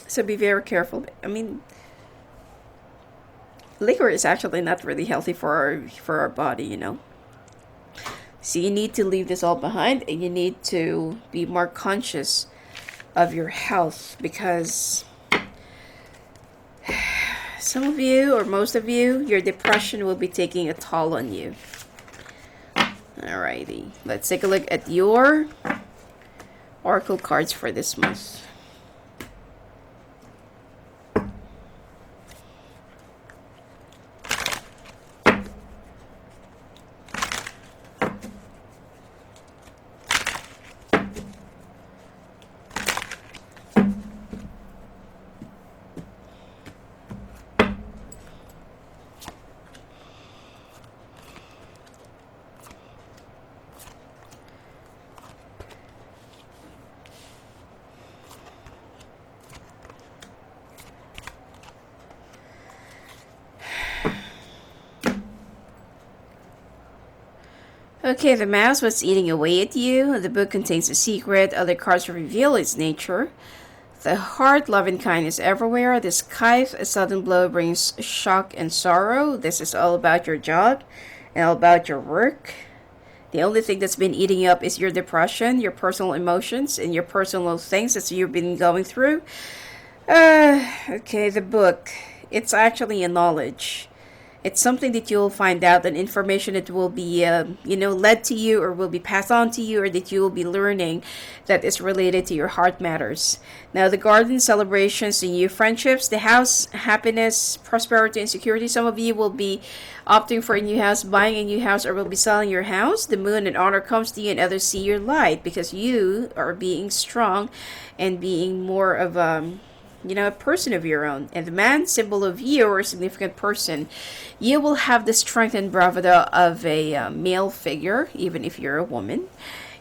Speaker 1: so be very careful. I mean, liquor is actually not really healthy for our body. So you need to leave this all behind, and you need to be more conscious of your health, because some of you, or most of you, your depression will be taking a toll on you. Alrighty, let's take a look at your oracle cards for this month. Okay, the mouse was eating away at you. The book contains a secret. Other cards reveal its nature. The heart, love, and kindness everywhere. The scythe, a sudden blow, brings shock and sorrow. This is all about your job and all about your work. The only thing that's been eating up is your depression, your personal emotions, and your personal things that you've been going through. Okay, the book. It's actually a knowledge. It's something that you'll find out, and information that will be, led to you, or will be passed on to you, or that you will be learning that is related to your heart matters. Now, the garden, celebrations, the new friendships, the house, happiness, prosperity, and security. Some of you will be opting for a new house, buying a new house, or will be selling your house. The moon and honor comes to you, and others see your light, because you are being strong and being more of a person of your own. And the man, symbol of you, or a significant person. You will have the strength and bravado of a male figure, even if you're a woman.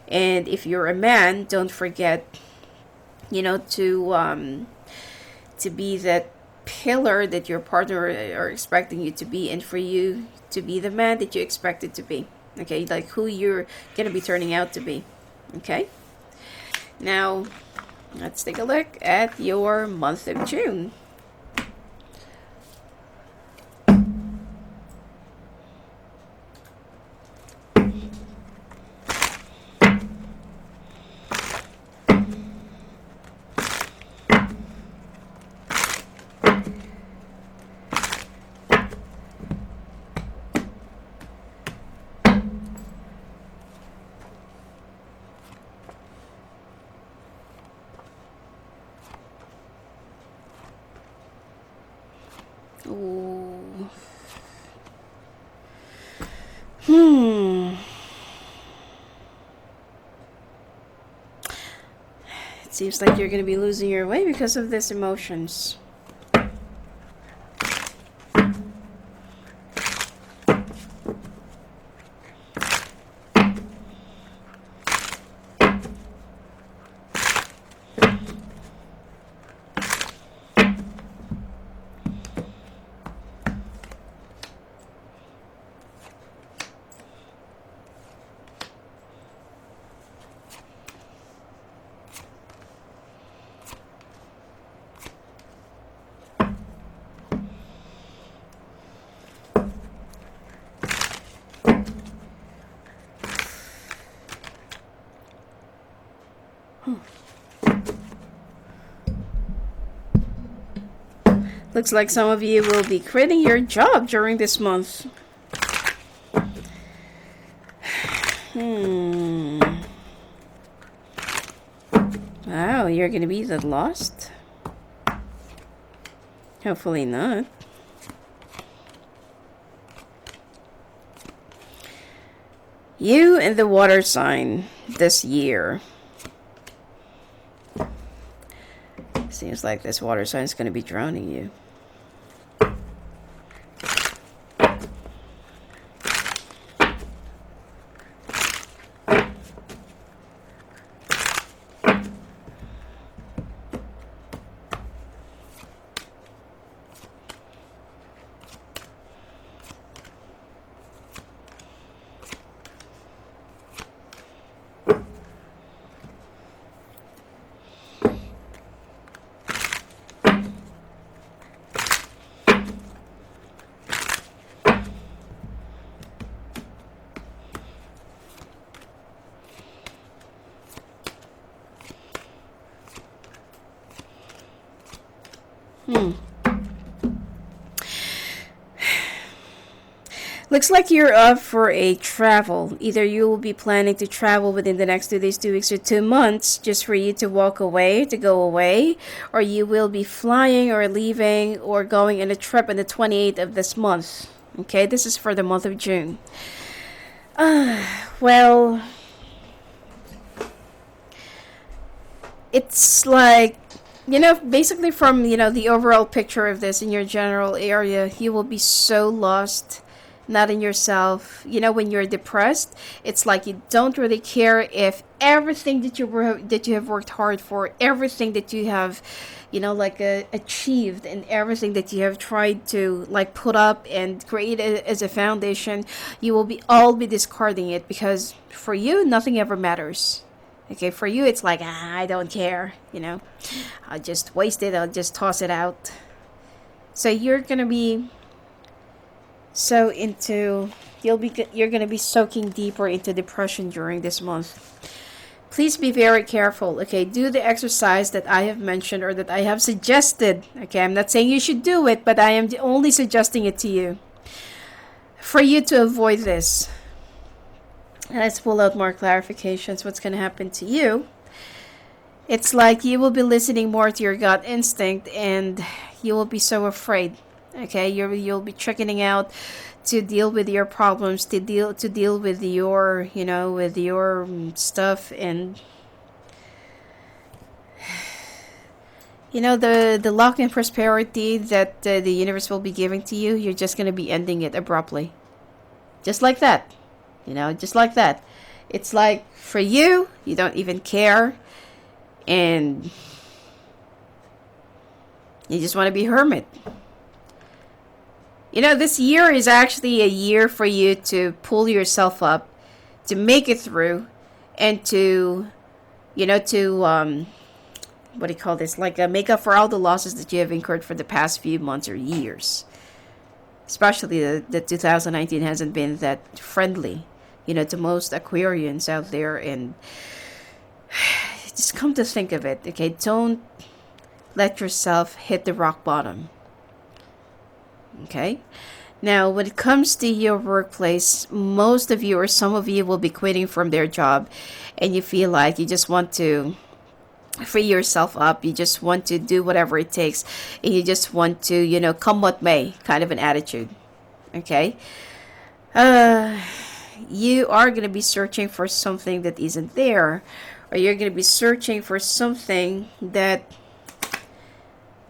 Speaker 1: And if you're a man, don't forget, to be that pillar that your partner are expecting you to be, and for you to be the man that you expected to be. Okay, like who you're gonna be turning out to be. Okay, now let's take a look at your month of June. Ooh. It seems like you're going to be losing your way because of these emotions. Looks like some of you will be quitting your job during this month. Wow, you're gonna be the lost? Hopefully not. You and the water sign this year. Seems like this water sign is gonna be drowning you. Looks like you're up for a travel. Either you will be planning to travel within the next 2 days, 2 weeks, or 2 months just for you to walk away, to go away, or you will be flying or leaving or going on a trip on the 28th of this month. Okay, this is for the month of June. Well, it's like, basically from, the overall picture of this in your general area, you will be so lost, not in yourself. When you're depressed, it's like you don't really care if everything that you have worked hard for, everything that you have, achieved, and everything that you have tried to put up and create as a foundation, you will be discarding it, because for you nothing ever matters. Okay, for you it's like, I don't care, I'll just waste it, I'll just toss it out. So you're gonna be you're gonna be soaking deeper into depression during this month. Please be very careful. Okay, do the exercise that I have mentioned or that I have suggested. Okay, I'm not saying you should do it, but I am only suggesting it to you for you to avoid this. Let's pull out more clarifications. What's going to happen to you? It's like you will be listening more to your gut instinct, and you will be so afraid. Okay, you'll be chickening out to deal with your problems, to deal with your with your stuff, and the luck and prosperity that the universe will be giving to you. You're just going to be ending it abruptly, just like that. Just like that. It's like, for you don't even care, and you just want to be hermit. This year is actually a year for you to pull yourself up, to make it through, and to what do you call this? Make up for all the losses that you have incurred for the past few months or years. Especially that 2019 hasn't been that friendly, to most Aquarians out there. And just come to think of it, okay, don't let yourself hit the rock bottom. Okay, now when it comes to your workplace, most of you or some of you will be quitting from their job, and you feel like you just want to free yourself up, you just want to do whatever it takes, and you just want to come what may, kind of an attitude. Okay, you are going to be searching for something that isn't there, or you're going to be searching for something that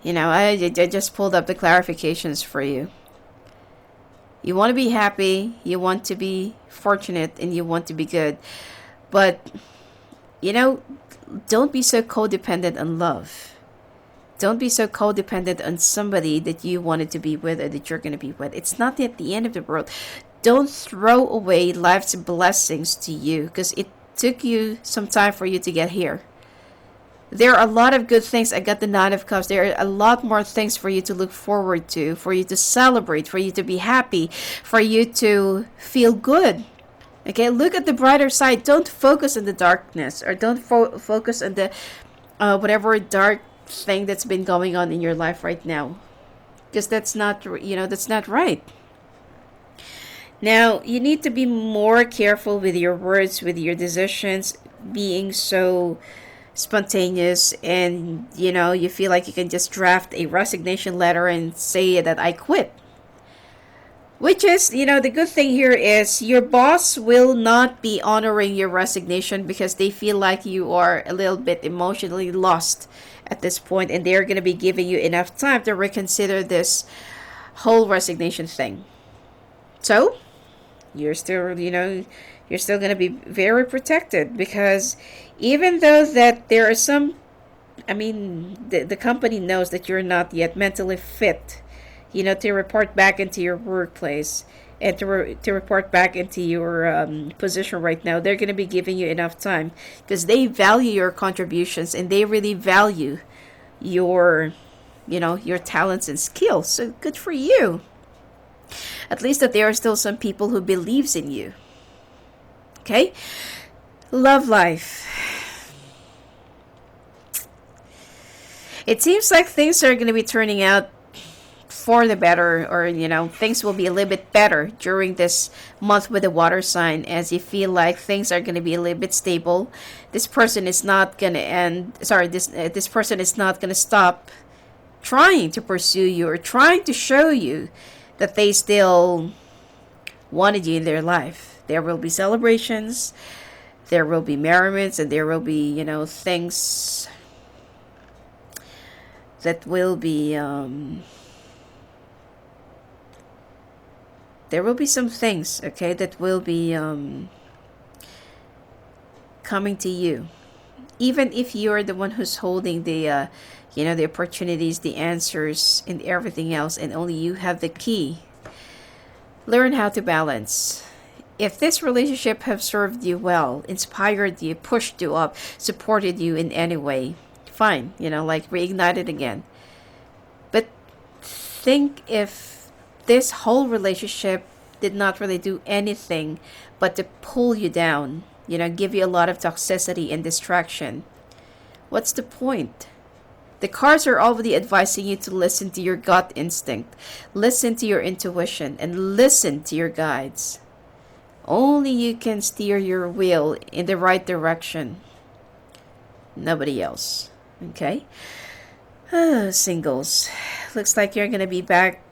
Speaker 1: I just pulled up the clarifications for you. You want to be happy, you want to be fortunate, and you want to be good, but don't be so codependent on love. Don't be so codependent on somebody that you wanted to be with or that you're going to be with. It's not at the end of the world. Don't throw away life's blessings to you, because it took you some time for you to get here. There are a lot of good things. I got the Nine of Cups. There are a lot more things for you to look forward to, for you to celebrate, for you to be happy, for you to feel good. Okay, look at the brighter side. Don't focus on the darkness, or don't focus on the whatever dark thing that's been going on in your life right now, because that's not, that's not right. Now, you need to be more careful with your words, with your decisions, being so spontaneous, and you feel like you can just draft a resignation letter and say that I quit. Which is, the good thing here is your boss will not be honoring your resignation because they feel like you are a little bit emotionally lost at this point, and they're going to be giving you enough time to reconsider this whole resignation thing. So, you're still, you're still going to be very protected, because even though that there are some, the company knows that you're not yet mentally fit, to report back into your workplace, and to report back into your position right now. They're going to be giving you enough time because they value your contributions, and they really value your, your talents and skills. So good for you. At least that there are still some people who believes in you. Okay? Love life. It seems like things are going to be turning out for the better, or things will be a little bit better during this month with the water sign, as you feel like things are going to be a little bit stable. This person is not going to this person is not going to stop trying to pursue you, or trying to show you that they still wanted you in their life. There will be celebrations, there will be merriments, and there will be, things that will be, there will be some things, okay, that will be coming to you. Even if you're the one who's holding the, the opportunities, the answers, and everything else, and only you have the key. Learn how to balance. If this relationship have served you well, inspired you, pushed you up, supported you in any way, fine, like reignite it again. But think if this whole relationship did not really do anything but to pull you down, give you a lot of toxicity and distraction, what's the point? The cards are already advising you to listen to your gut instinct, listen to your intuition, and listen to your guides. Only you can steer your wheel in the right direction. Nobody else. Okay? Singles. Looks like you're going to be back.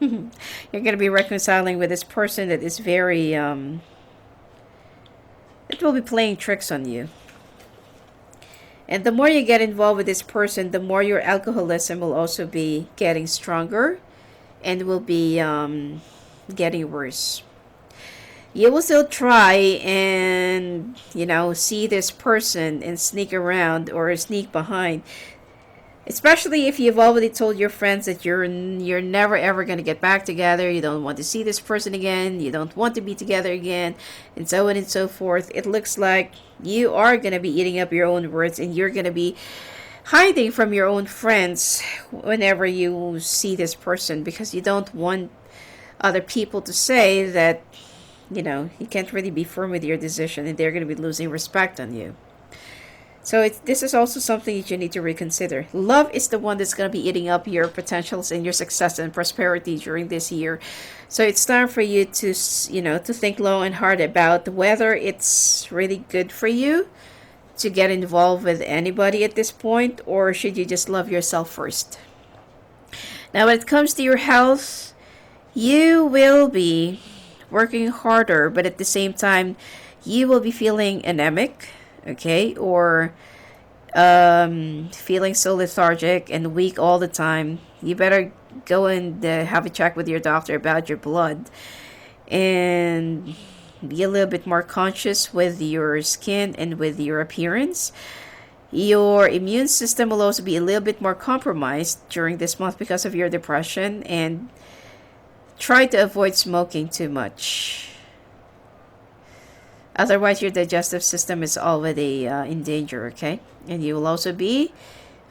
Speaker 1: You're going to be reconciling with this person that is very, it will be playing tricks on you. And the more you get involved with this person, the more your alcoholism will also be getting stronger, and will be getting worse. You will still try and, see this person and sneak around or sneak behind. Especially if you've already told your friends that you're never ever going to get back together, you don't want to see this person again, you don't want to be together again, and so on and so forth. It looks like you are going to be eating up your own words, and you're going to be hiding from your own friends whenever you see this person, because you don't want other people to say that, you can't really be firm with your decision, and they're going to be losing respect on you. So this is also something that you need to reconsider. Love is the one that's going to be eating up your potentials and your success and prosperity during this year. So it's time for you to, to think long and hard about whether it's really good for you to get involved with anybody at this point, or should you just love yourself first. Now, when it comes to your health, you will be working harder, but at the same time, you will be feeling anemic. Okay, or feeling so lethargic and weak all the time. You better go and have a check with your doctor about your blood, and be a little bit more conscious with your skin and with your appearance. Your immune system will also be a little bit more compromised during this month because of your depression, and try to avoid smoking too much. Otherwise, your digestive system is already in danger, okay? And you will also be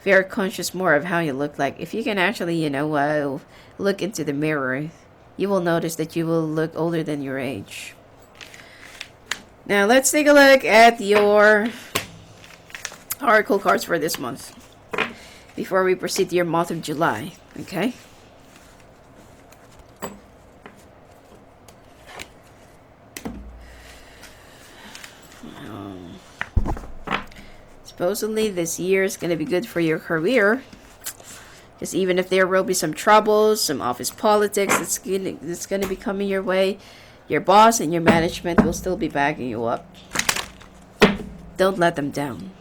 Speaker 1: very conscious more of how you look like. If you can actually, look into the mirror, you will notice that you will look older than your age. Now let's take a look at your oracle cards for this month before we proceed to your month of July. Okay. Supposedly this year is going to be good for your career. Because even if there will be some troubles, some office politics that's going to be coming your way, your boss and your management will still be backing you up. Don't let them down.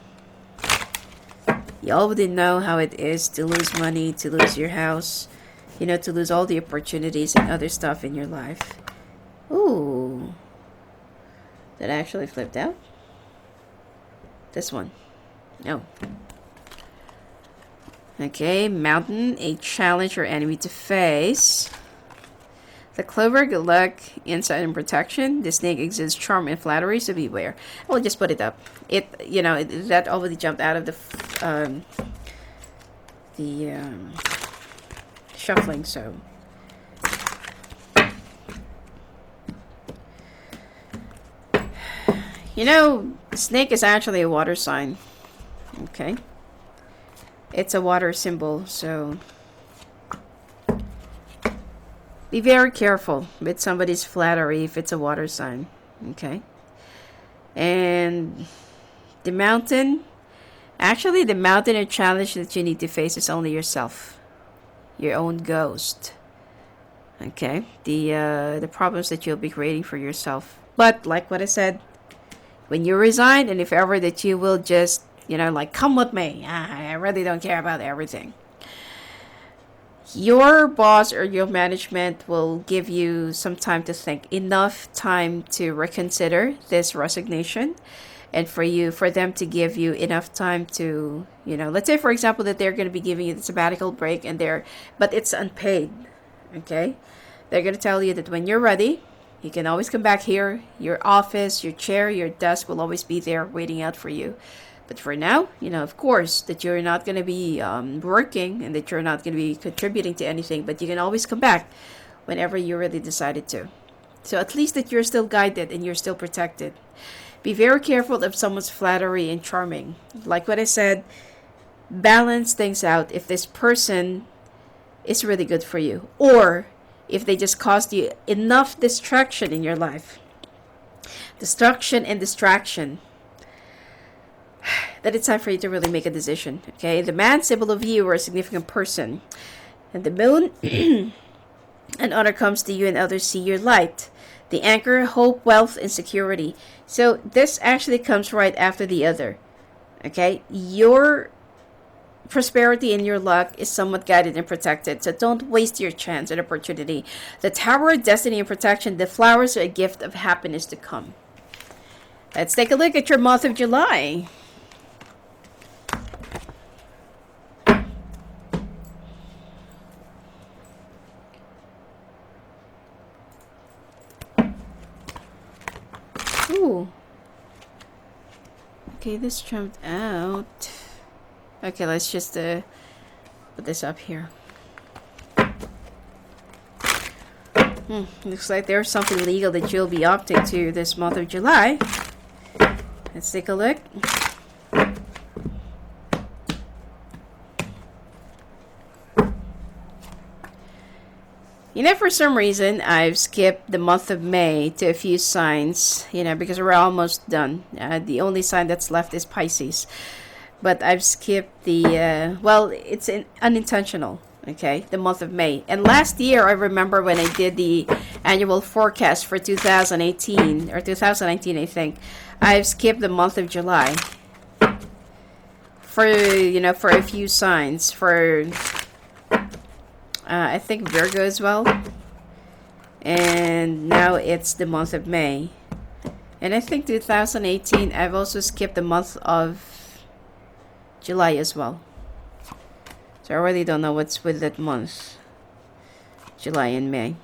Speaker 1: You already know how it is to lose money, to lose your house, you know, to lose all the opportunities and other stuff in your life. Ooh. That actually flipped out? This one. No. Okay, mountain, a challenge or enemy to face. The clover, good luck, insight and protection. The snake exudes charm and flattery, so beware. I will just put it up. That already jumped out of the shuffling, so. You know, snake is actually a water sign. Okay. It's a water symbol, so be very careful with somebody's flattery if it's a water sign. Okay. And the mountain, actually the mountain or challenge that you need to face is only yourself, your own ghost. Okay. The problems that you'll be creating for yourself. But like what I said, when you resign, and if ever that you will just, you know, like, come with me, I really don't care about everything, your boss or your management will give you some time to think, enough time to reconsider this resignation, and for them to give you enough time to, you know, let's say for example that they're going to be giving you the sabbatical break, but it's unpaid. Okay, they're going to tell you that when you're ready, you can always come back here. Your office, your chair, your desk will always be there waiting out for you. But for now, you know, of course, that you're not going to be working and that you're not going to be contributing to anything. But you can always come back whenever you really decided to. So at least that you're still guided and you're still protected. Be very careful of someone's flattery and charming. Like what I said, balance things out if this person is really good for you, or if they just caused you enough distraction in your life. Destruction and distraction. That it's time for you to really make a decision. Okay, the man, symbol of you or a significant person, and the moon, and honor comes to you and others see your light. The anchor, hope, wealth, and security. So this actually comes right after the other. Okay, your prosperity and your luck is somewhat guided and protected, so don't waste your chance and opportunity. The tower, destiny and protection. The flowers are a gift of happiness to come. Let's take a look at your month of July. Ooh. Okay, this jumped out. Okay, let's just put this up here. Looks like there's something legal that you'll be opting to this month of July. Let's take a look. You know, for some reason, I've skipped the month of May to a few signs, you know, because we're almost done. The only sign that's left is Pisces. But I've skipped the, it's unintentional, okay, the month of May. And last year, I remember when I did the annual forecast for 2018, or 2019, I think, I've skipped the month of July for, you know, for a few signs, for I think Virgo as well. And now it's the month of May. And I think 2018, I've also skipped the month of July as well. So I really don't know what's with that month. July and May.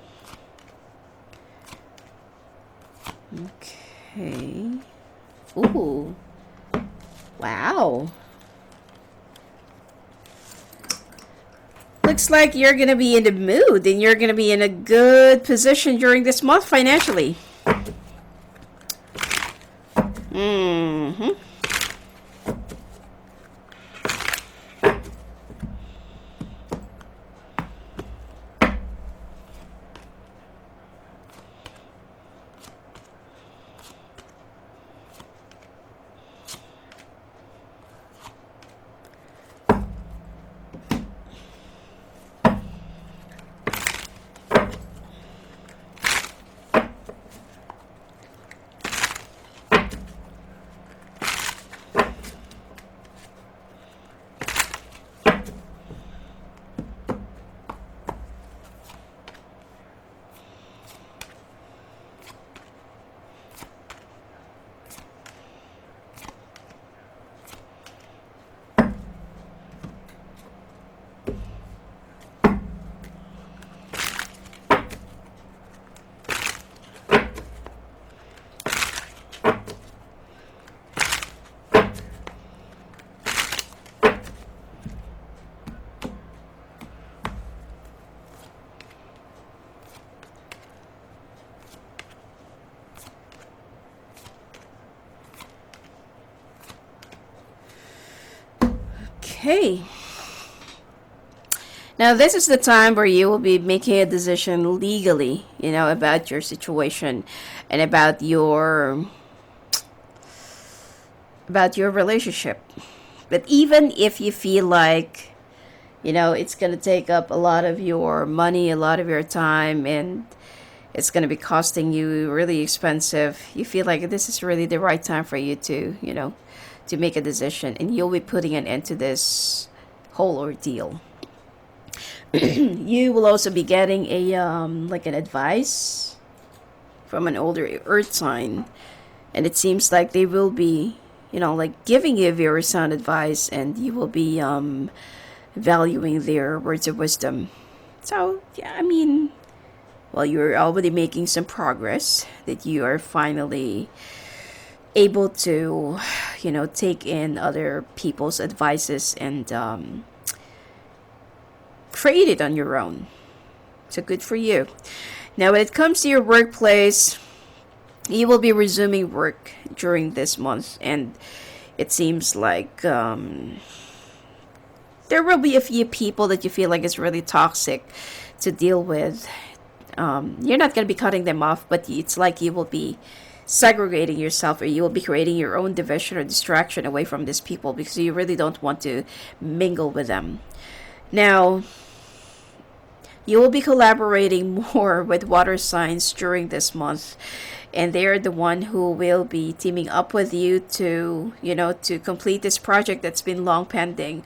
Speaker 1: Okay. Ooh. Wow. Looks like you're going to be in the mood and you're going to be in a good position during this month financially. Mm-hmm. Okay. Now, this is the time where you will be making a decision legally, about your situation and about your relationship. But even if you feel like, it's going to take up a lot of your money, a lot of your time, and it's going to be costing you really expensive, you feel like this is really the right time for you to, to make a decision, and you'll be putting an end to this whole ordeal. You will also be getting a like an advice from an older earth sign, and it seems like they will be, like giving you very sound advice, and you will be valuing their words of wisdom. So yeah, I mean, well, you're already making some progress, that you are finally able to, take in other people's advices and create it on your own. So good for you. Now, when it comes to your workplace, you will be resuming work during this month, and it seems like there will be a few people that you feel like is really toxic to deal with. You're not going to be cutting them off, but it's like you will be segregating yourself, or you will be creating your own division or distraction away from these people because you really don't want to mingle with them. Now, you will be collaborating more with water signs during this month, and they're the one who will be teaming up with you to, to complete this project that's been long pending.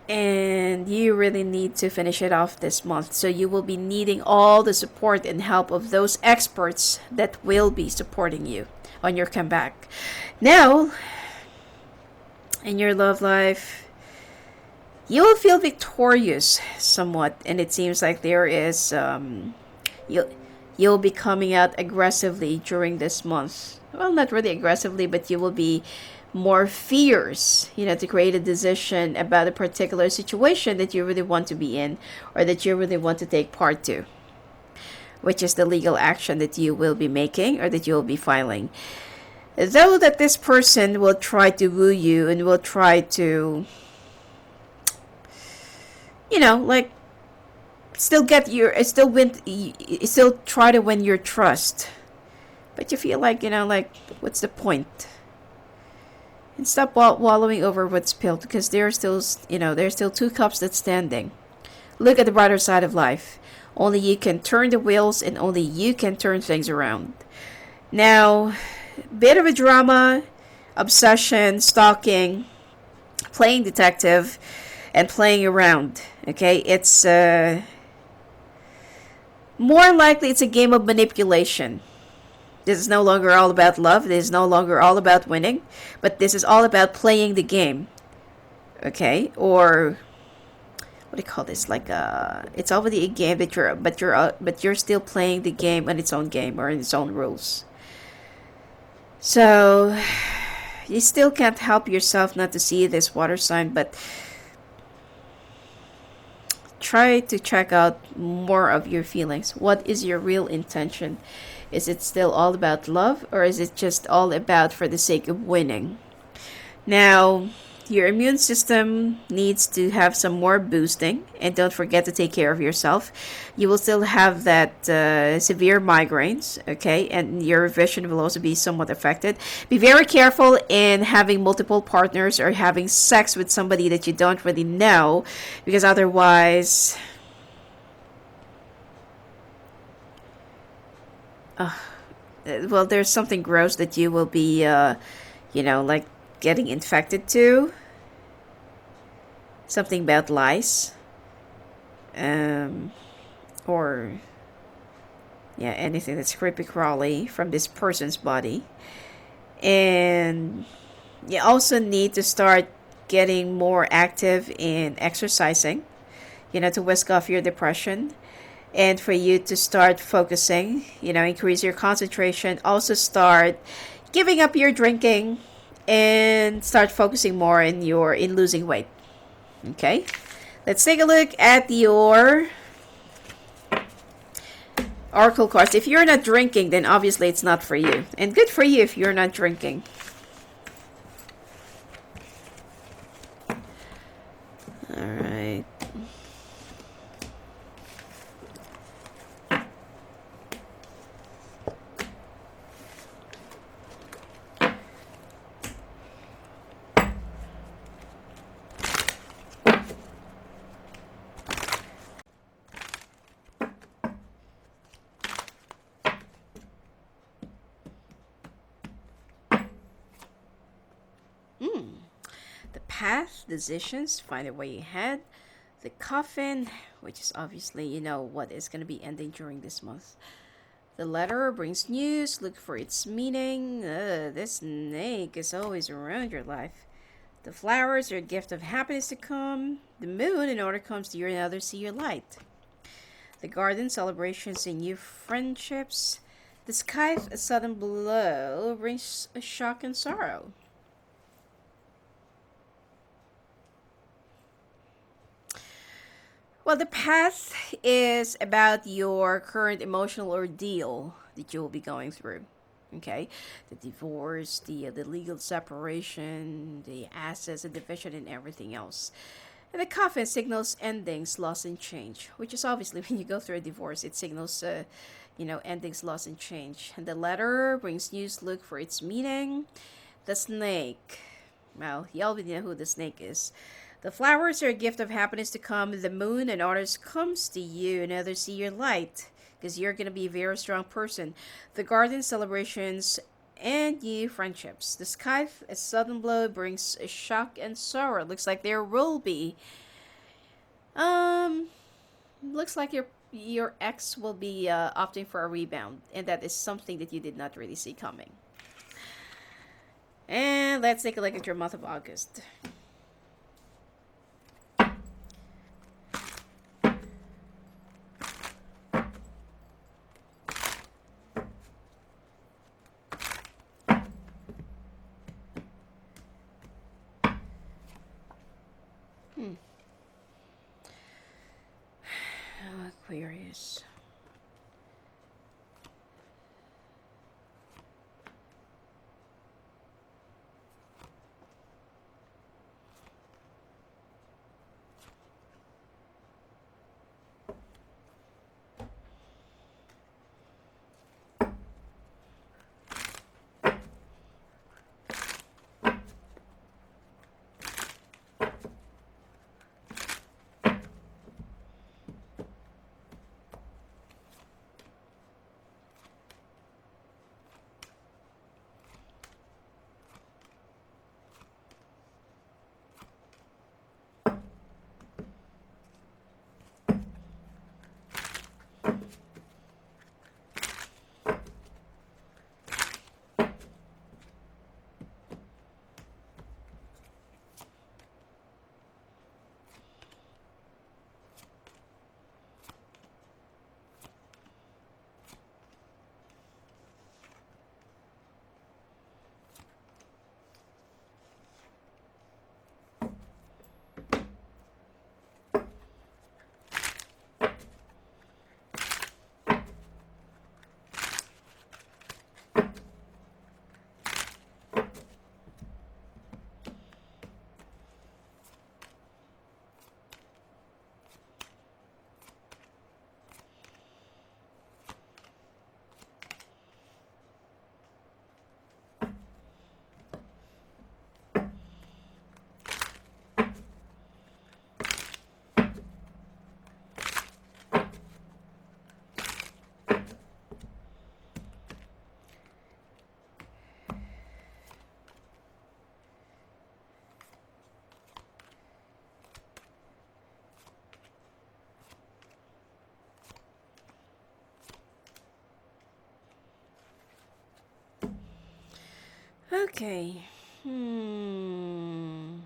Speaker 1: And you really need to finish it off this month. So you will be needing all the support and help of those experts that will be supporting you on your comeback. Now, in your love life, you will feel victorious somewhat, and it seems like there is you'll be coming out aggressively during this month. Well, not really aggressively, but you will be more fierce, to create a decision about a particular situation that you really want to be in, or that you really want to take part to, which is the legal action that you will be making or that you will be filing. Though that this person will try to woo you and will try to, like still try to win your trust, but you feel like, what's the point? And stop wallowing over what's spilled, because there's still two cups that's standing. Look at the brighter side of life. Only you can turn the wheels, and only you can turn things around. Now, bit of a drama, obsession, stalking, playing detective, and playing around. Okay, it's more likely it's a game of manipulation. This is no longer all about love. This is no longer all about winning, but this is all about playing the game. Okay, or what do you call this? Like it's already a game that you're still playing the game on its own game or in its own rules. So you still can't help yourself not to see this water sign, but try to check out more of your feelings. What is your real intention? Is it still all about love, or is it just all about for the sake of winning? Now, your immune system needs to have some more boosting, and don't forget to take care of yourself. You will still have that severe migraines, okay, and your vision will also be somewhat affected. Be very careful in having multiple partners or having sex with somebody that you don't really know, because otherwise, well, there's something gross that you will be, like getting infected to. Something about lice, um, or yeah, anything that's creepy crawly from this person's body. And you also need to start getting more active in exercising, to whisk off your depression, and for you to start focusing, increase your concentration. Also start giving up your drinking and start focusing more in losing weight. Okay, let's take a look at your oracle cards. If you're not drinking, then obviously it's not for you, and good for you if you're not drinking. All right. The path, decisions, find a way ahead. The coffin, which is obviously, what is going to be ending during this month. The letter brings news, look for its meaning. This snake is always around your life. The flowers are a gift of happiness to come. The moon, in order comes to you and others see your light. The garden, celebrations and new friendships. The sky, a sudden blow, brings a shock and sorrow. Well, the path is about your current emotional ordeal that you will be going through. Okay, the divorce, the legal separation, the assets, the division, and everything else. And the coffin signals endings, loss, and change, which is obviously when you go through a divorce, it signals, endings, loss, and change. And the letter brings news, look for its meaning. The snake. Well, you already know who the snake is. The flowers are a gift of happiness to come. The moon and others comes to you and others see your light because you're going to be a very strong person. The garden, celebrations and new friendships. The sky, a sudden blow, brings a shock and sorrow. Looks like there will be. Um, looks like your ex will be opting for a rebound, and that is something that you did not really see coming. And let's take a look at your month of August. Aquarius. Okay. Hmm.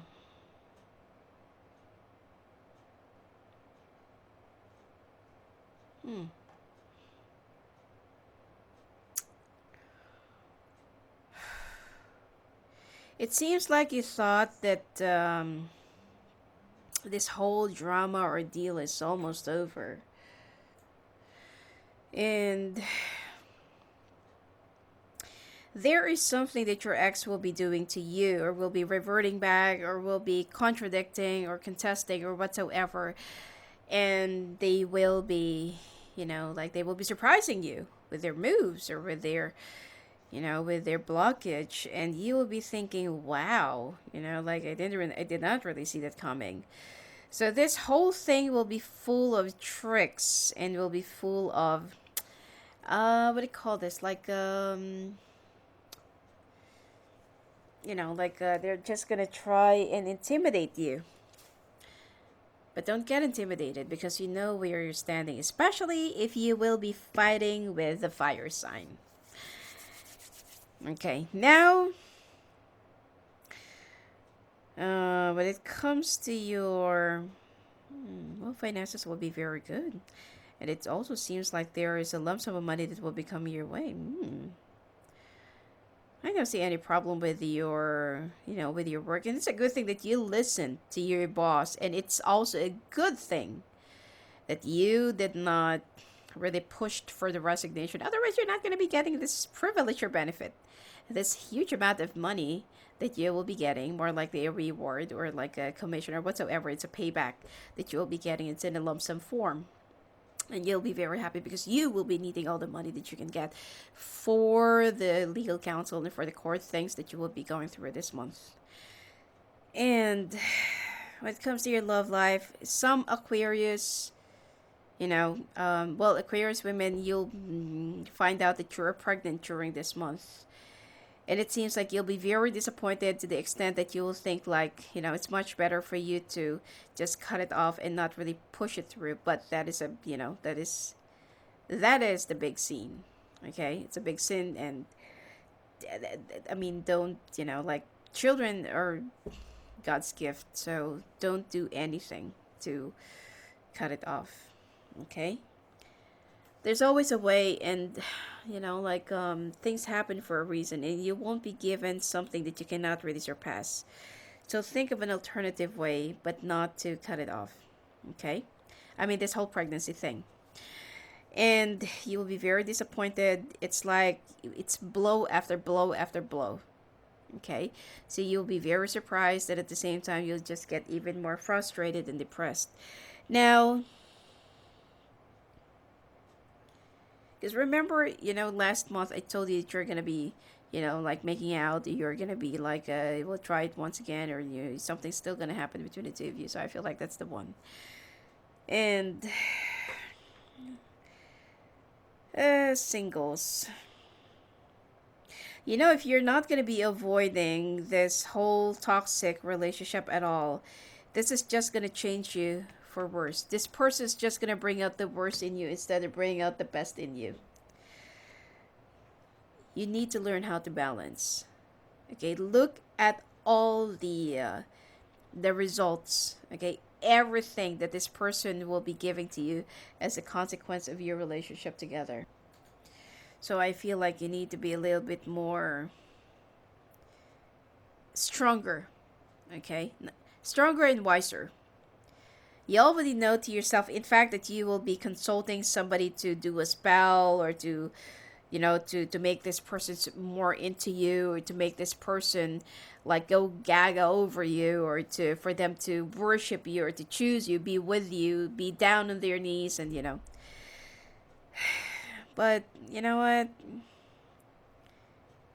Speaker 1: Hmm. It seems like you thought that this whole drama ordeal is almost over. And there is something that your ex will be doing to you, or will be reverting back, or will be contradicting, or contesting, or whatsoever. And they will be, like they will be surprising you with their moves or with their, with their blockage. And you will be thinking, wow, like I did not really see that coming. So this whole thing will be full of tricks and will be full of what do you call this? Like they're just gonna try and intimidate you. But don't get intimidated because you know where you're standing, especially if you will be fighting with the fire sign. Okay, now when it comes to your well, finances will be very good. And it also seems like there is a lump sum of money that will be coming your way. I don't see any problem with your, with your work. And it's a good thing that you listen to your boss. And it's also a good thing that you did not really pushed for the resignation. Otherwise, you're not going to be getting this privilege or benefit. This huge amount of money that you will be getting, more likely a reward or like a commission or whatsoever. It's a payback that you will be getting. It's in a lump sum form. And you'll be very happy because you will be needing all the money that you can get for the legal counsel and for the court things that you will be going through this month. And when it comes to your love life, some Aquarius, well, Aquarius women, you'll find out that you're pregnant during this month. And it seems like you'll be very disappointed to the extent that you'll think like, it's much better for you to just cut it off and not really push it through. But that is that is the big scene. Okay? It's a big sin. And I mean, don't, like, children are God's gift. So don't do anything to cut it off. Okay? There's always a way, and like things happen for a reason, and you won't be given something that you cannot really surpass. So think of an alternative way, but not to cut it off. Okay? I mean, this whole pregnancy thing. And you will be very disappointed. It's like it's blow after blow after blow. Okay? So you'll be very surprised that at the same time you'll just get even more frustrated and depressed. Now, because remember, last month I told you that you're gonna be, like making out. You're gonna be like, we'll try it once again, or something's still gonna happen between the two of you. So I feel like that's the one. And singles. If you're not gonna be avoiding this whole toxic relationship at all, this is just gonna change you for worse. This person's just gonna bring out the worst in you instead of bringing out the best in you. You need to learn how to balance. Okay, look at all the results. Okay, everything that this person will be giving to you as a consequence of your relationship together. So I feel like you need to be a little bit more stronger. Okay, stronger and wiser. You already know to yourself, in fact, that you will be consulting somebody to do a spell, or to to make this person more into you, or to make this person like go gaga over you, or to for them to worship you, or to choose you, be with you, be down on their knees, and but you know what,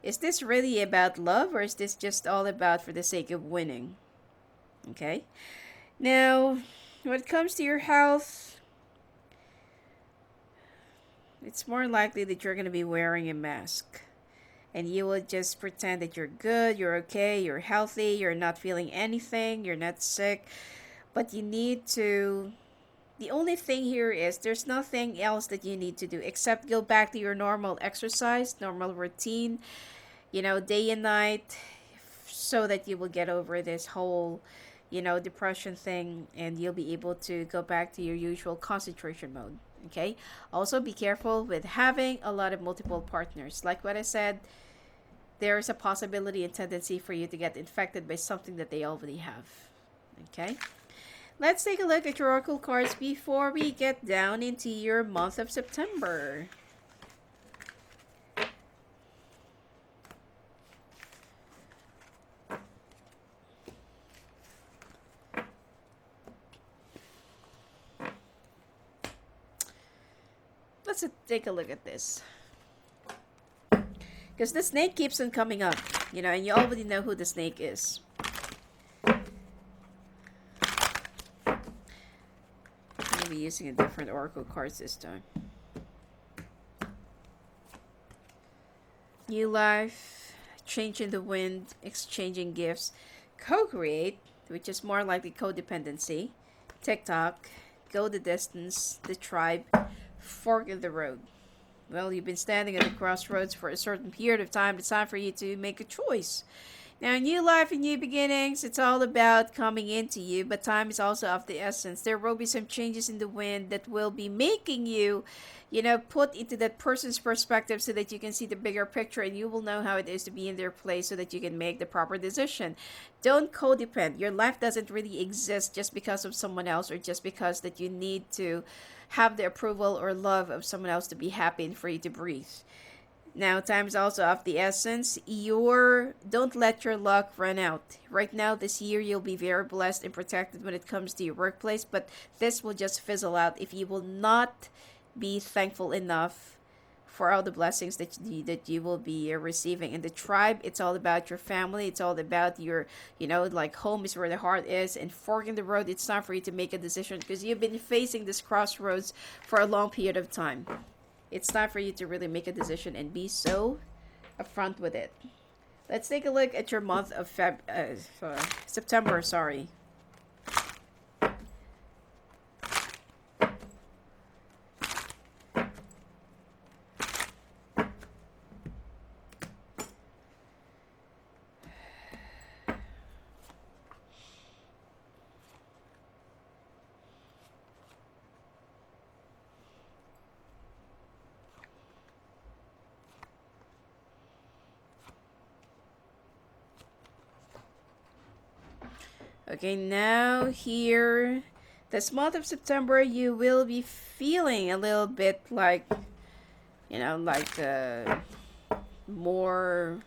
Speaker 1: is this really about love, or is this just all about for the sake of winning? Okay, now when it comes to your health, it's more likely that you're going to be wearing a mask. And you will just pretend that you're good, you're okay, you're healthy, you're not feeling anything, you're not sick. But you need to. The only thing here is there's nothing else that you need to do except go back to your normal exercise, normal routine, day and night, so that you will get over this whole, depression thing, and you'll be able to go back to your usual concentration mode. Okay. Also, be careful with having a lot of multiple partners. Like what I said, there's a possibility and tendency for you to get infected by something that they already have. Okay. Let's take a look at your oracle cards before we get down into your month of September. Let's take a look at this. Because the snake keeps on coming up, and you already know who the snake is. Be using a different oracle cards this time. New life, change in the wind, exchanging gifts, co-create, which is more likely codependency, TikTok, go the distance, the tribe, fork in the road. Well, you've been standing at the crossroads for a certain period of time. It's time for you to make a choice. Now, new life and new beginnings, it's all about coming into you, but time is also of the essence. There will be some changes in the wind that will be making you, put into that person's perspective so that you can see the bigger picture, and you will know how it is to be in their place so that you can make the proper decision. Don't codepend. Your life doesn't really exist just because of someone else, or just because that you need to have the approval or love of someone else to be happy and free to breathe. Now, time is also of the essence. Don't let your luck run out. Right now, this year, you'll be very blessed and protected when it comes to your workplace, but this will just fizzle out if you will not be thankful enough for all the blessings that you will be receiving. In the tribe, it's all about your family. It's all about your, like home is where the heart is. And fork in the road, it's time for you to make a decision because you've been facing this crossroads for a long period of time. It's time for you to really make a decision and be so upfront with it. Let's take a look at your month of September. Sorry. Okay, now here, this month of September, you will be feeling a little bit like, more,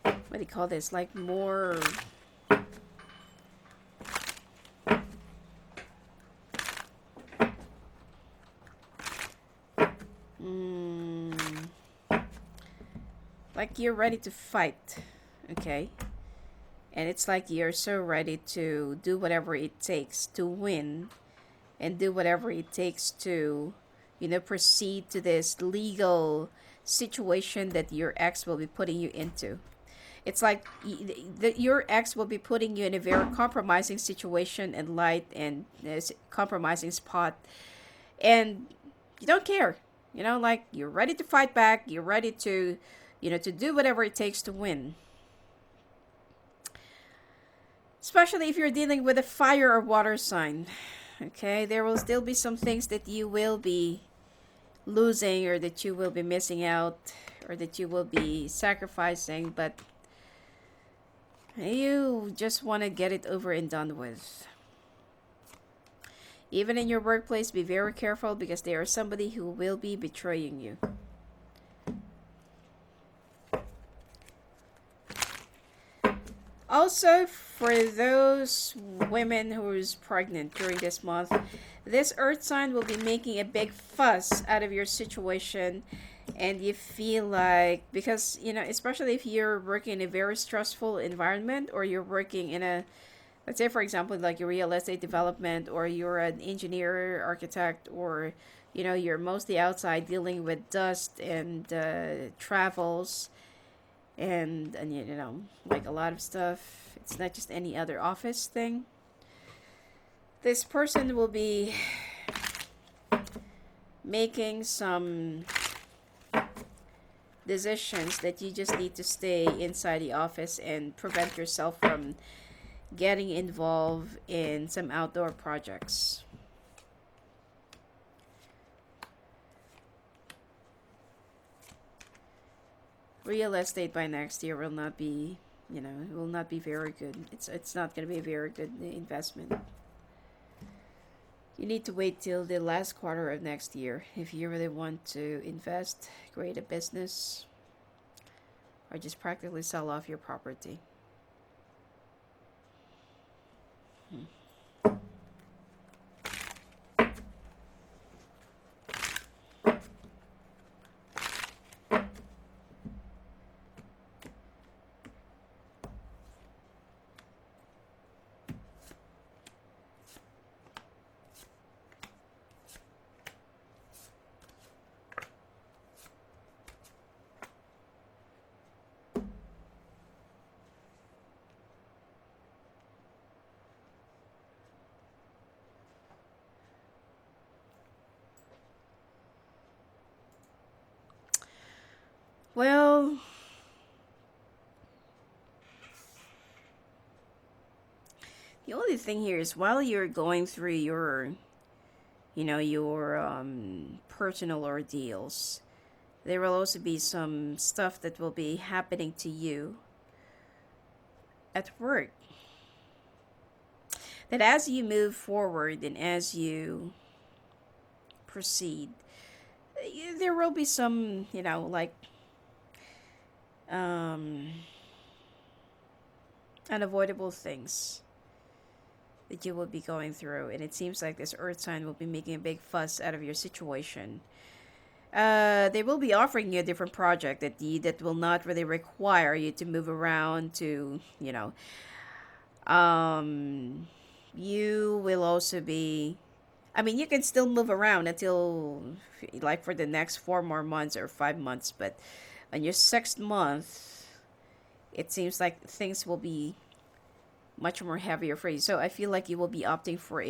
Speaker 1: what do you call this? Like more, like you're ready to fight, okay? And it's like you're so ready to do whatever it takes to win, and do whatever it takes to, proceed to this legal situation that your ex will be putting you into. It's like your ex will be putting you in a very compromising situation and light and compromising spot. And you don't care. Like you're ready to fight back. You're ready to, to do whatever it takes to win. Especially if you're dealing with a fire or water sign. Okay, there will still be some things that you will be losing, or that you will be missing out, or that you will be sacrificing, but you just want to get it over and done with. Even in your workplace, be very careful because there is somebody who will be betraying you. Also, for those women who's pregnant during this month, this earth sign will be making a big fuss out of your situation, and you feel like, because, especially if you're working in a very stressful environment, or you're working in a, let's say, for example, like your real estate development, or you're an engineer, architect, or, you're mostly outside dealing with dust and travels, and like a lot of stuff. It's not just any other office thing. This person will be making some decisions that you just need to stay inside the office and prevent yourself from getting involved in some outdoor projects. Real estate by next year will not be, it will not be very good. It's not going to be a very good investment. You need to wait till the last quarter of next year if you really want to invest, create a business, or just practically sell off your property. Well, the only thing here is while you're going through your personal ordeals, there will also be some stuff that will be happening to you at work. That as you move forward and as you proceed, there will be some, like um, unavoidable things that you will be going through, and it seems like this earth sign will be making a big fuss out of your situation. They will be offering you a different project that will not really require you to move around to, you will also be, I mean, you can still move around until, like, for the next 4 more months or 5 months, but on your 6th month, it seems like things will be much more heavier for you. So I feel like you will be opting for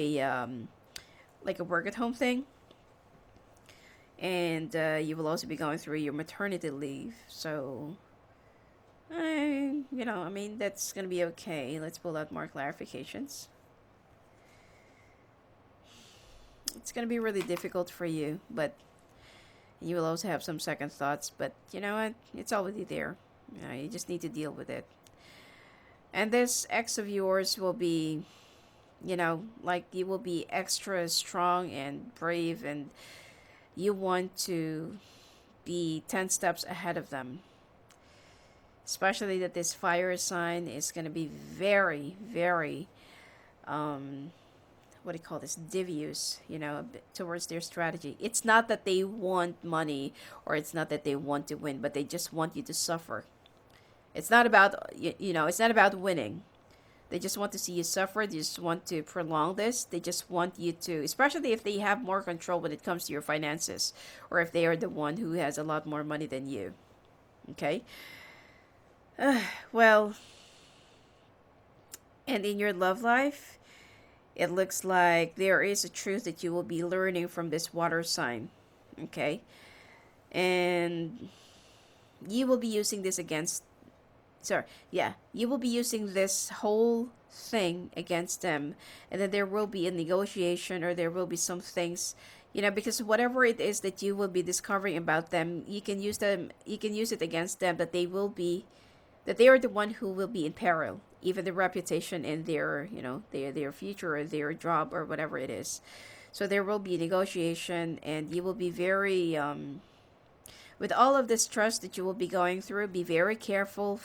Speaker 1: like a work at home thing, and you will also be going through your maternity leave. So, I mean, that's gonna be okay. Let's pull out more clarifications. It's gonna be really difficult for you, but you will also have some second thoughts. But you know what? It's already there. You just need to deal with it. And this ex of yours will be, like you will be extra strong and brave, and you want to be 10 steps ahead of them. Especially that this fire sign is going to be very, very, what do you call this, devious, towards their strategy. It's not that they want money or it's not that they want to win, but they just want you to suffer. It's not about, it's not about winning. They just want to see you suffer. They just want to prolong this. They just want you to, especially if they have more control when it comes to your finances, or if they are the one who has a lot more money than you. Okay? Well, and in your love life, it looks like there is a truth that you will be learning from this water sign. Okay? And you will be using this against, sorry, yeah, you will be using this whole thing against them, and then there will be a negotiation, or there will be some things, because whatever it is that you will be discovering about them, you can use it against them, that they are the one who will be in peril, even the reputation in their future or their job or whatever it is. So there will be a negotiation, and you will be very with all of this trust that you will be going through. Be very careful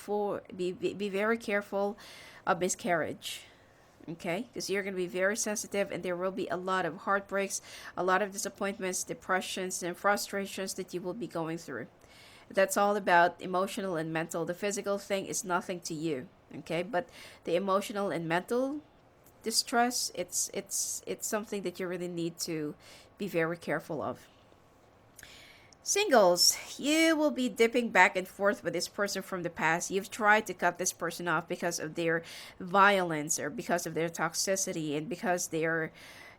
Speaker 1: be very careful of miscarriage. Okay, because you're going to be very sensitive, and there will be a lot of heartbreaks, a lot of disappointments, depressions, and frustrations that you will be going through. That's all about emotional and mental. The physical thing is nothing to you. Okay, but the emotional and mental distress, it's something that you really need to be very careful of. Singles, you will be dipping back and forth with this person from the past. You've tried to cut this person off because of their violence, or because of their toxicity, and because they're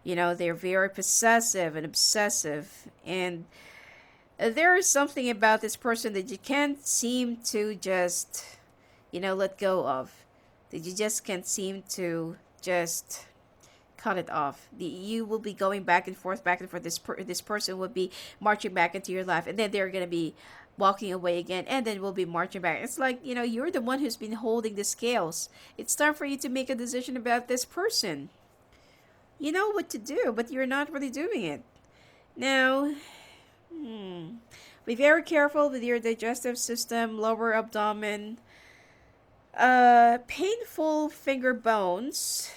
Speaker 1: very possessive and obsessive. And There is something about this person that you can't seem to just, let go of. That you just can't seem to just cut it off. You will be going back and forth, back and forth. This person will be marching back into your life, and then they're gonna be walking away again, and then we'll be marching back. It's like, you're the one who's been holding the scales. It's time for you to make a decision about this person. You know what to do, but you're not really doing it. Now, be very careful with your digestive system, lower abdomen, painful finger bones.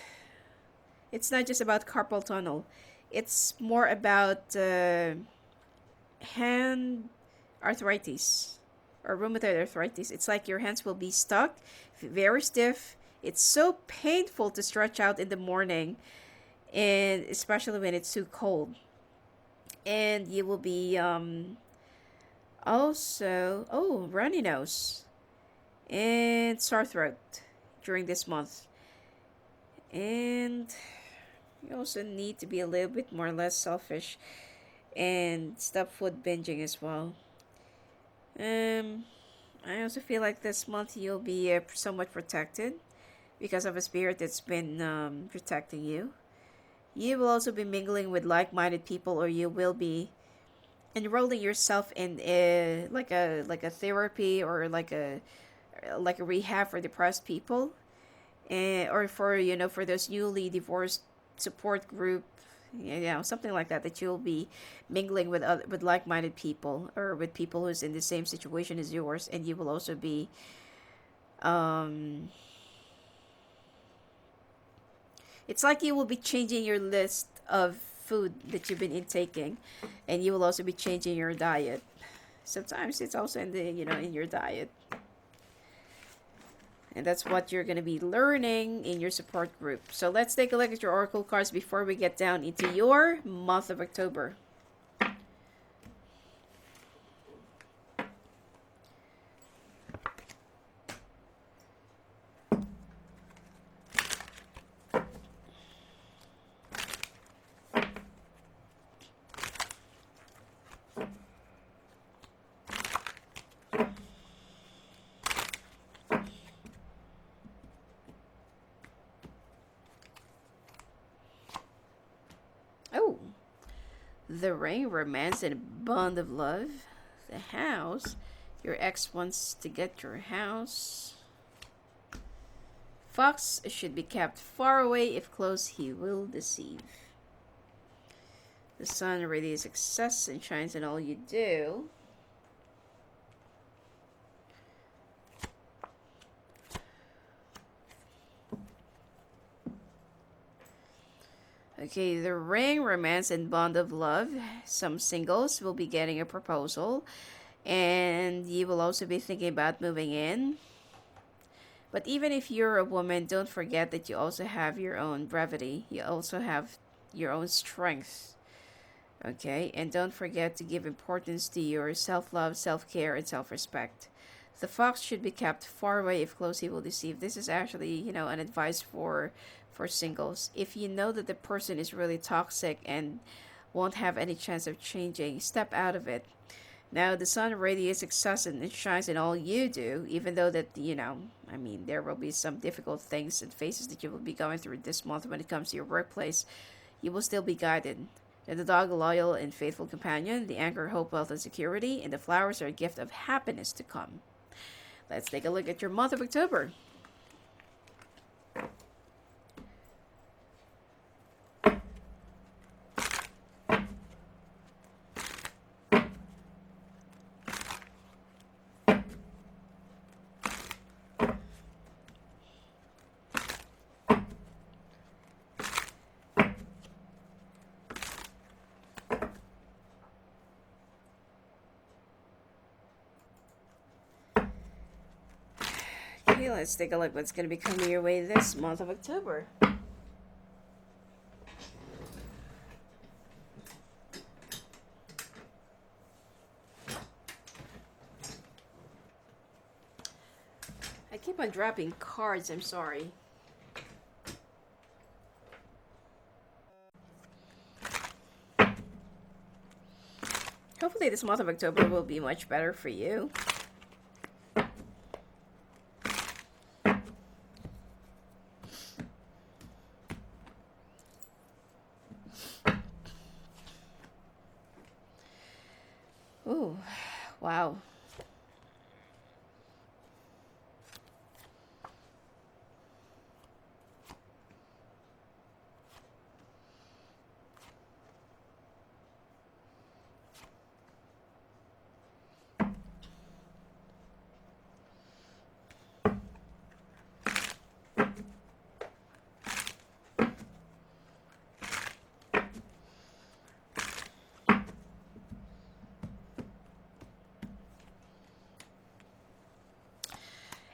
Speaker 1: It's not just about carpal tunnel. It's more about hand arthritis or rheumatoid arthritis. It's like your hands will be stuck, very stiff. It's so painful to stretch out in the morning, and especially when it's too cold. And you will be also, runny nose and sore throat during this month. And you also need to be a little bit more less selfish and stop food binging as well. I also feel like this month you'll be somewhat protected because of a spirit that's been protecting you. You will also be mingling with like-minded people, or you will be enrolling yourself in like a therapy, or like a rehab for depressed people, or for those newly divorced support group, something like that. That you'll be mingling with like-minded people, or with people who's in the same situation as yours, and you will also be um it's like you will be changing your list of food that you've been intaking, and you will also be changing your diet. Sometimes it's also in your diet. And that's what you're going to be learning in your support group. So let's take a look at your oracle cards before we get down into your month of October. Oh, the ring, romance, and a bond of love. The house, your ex wants to get your house. Fox should be kept far away. If close, he will deceive. The sun radiates success and shines in all you do. Okay, the ring, romance, and bond of love. Some singles will be getting a proposal, and you will also be thinking about moving in. But even if you're a woman, don't forget that you also have your own brevity. You also have your own strength. Okay, and don't forget to give importance to your self-love, self-care, and self-respect. The fox should be kept far away. If close, he will deceive. This is actually, an advice for singles. If you know that the person is really toxic and won't have any chance of changing, step out of it. Now, the sun radiates success and it shines in all you do, even though that, there will be some difficult things and phases that you will be going through this month when it comes to your workplace. You will still be guided. And the dog, a loyal and faithful companion, the anchor, hope, wealth, and security, and the flowers are a gift of happiness to come. Let's take a look at your month of October. Okay, let's take a look what's going to be coming your way this month of October. I keep on dropping cards, I'm sorry. Hopefully this month of October will be much better for you. Ooh, wow.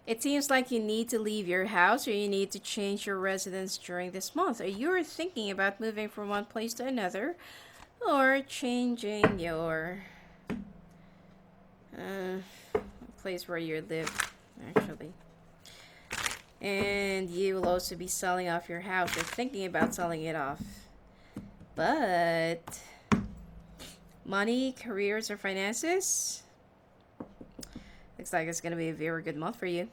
Speaker 1: It seems like you need to leave your house or you need to change your residence during this month. Or you're thinking about moving from one place to another or changing your place where you live, actually. And you will also be selling off your house or thinking about selling it off. But money, careers, or finances, looks like it's going to be a very good month for you.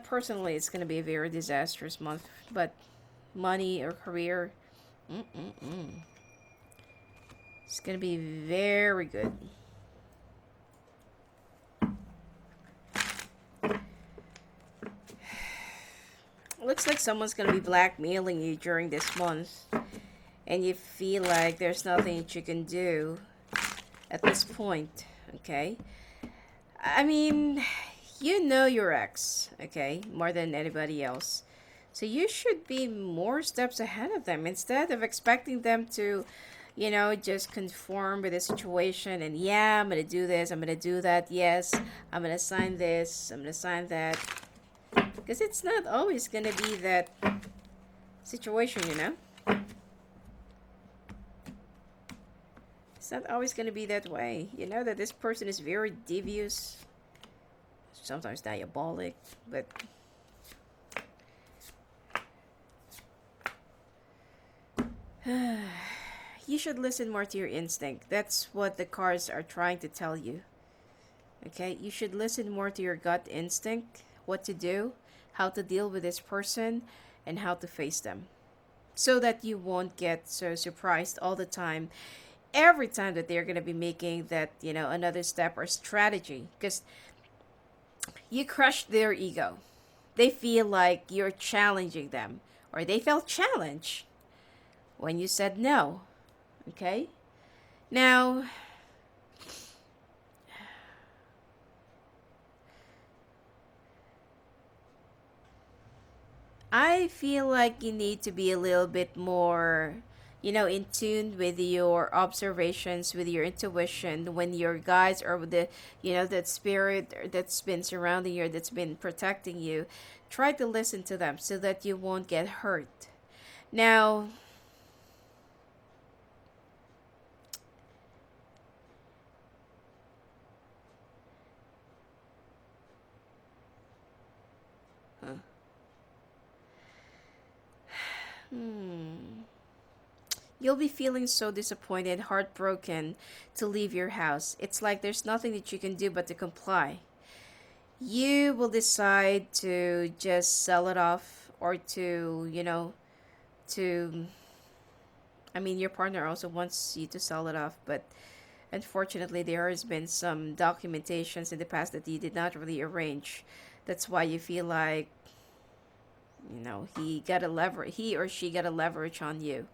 Speaker 1: Personally, it's going to be a very disastrous month, but money or career, it's going to be very good. Looks like someone's going to be blackmailing you during this month, and you feel like there's nothing that you can do at this point, okay? I mean, you know your ex, okay, more than anybody else. So you should be more steps ahead of them instead of expecting them to, just conform with the situation and, yeah, I'm going to do this, I'm going to do that, yes, I'm going to sign this, I'm going to sign that. Because it's not always going to be that situation, It's not always going to be that way. You know that this person is very devious, sometimes diabolic, but you should listen more to your instinct. That's what the cards are trying to tell you. Okay? You should listen more to your gut instinct, what to do, how to deal with this person, and how to face them. So that you won't get so surprised all the time, every time that they're going to be making that, another step or strategy. Because you crushed their ego. They feel like you're challenging them, or they felt challenged when you said no. Okay? Now, I feel like you need to be a little bit more, in tune with your observations, with your intuition, when your guides or with the, that spirit that's been surrounding you, that's been protecting you. Try to listen to them so that you won't get hurt. Now, you'll be feeling so disappointed, heartbroken to leave your house. It's like there's nothing that you can do but to comply. You will decide to just sell it off or to, I mean, your partner also wants you to sell it off, but unfortunately, there has been some documentations in the past that you did not really arrange. That's why you feel like, he or she got a leverage on you.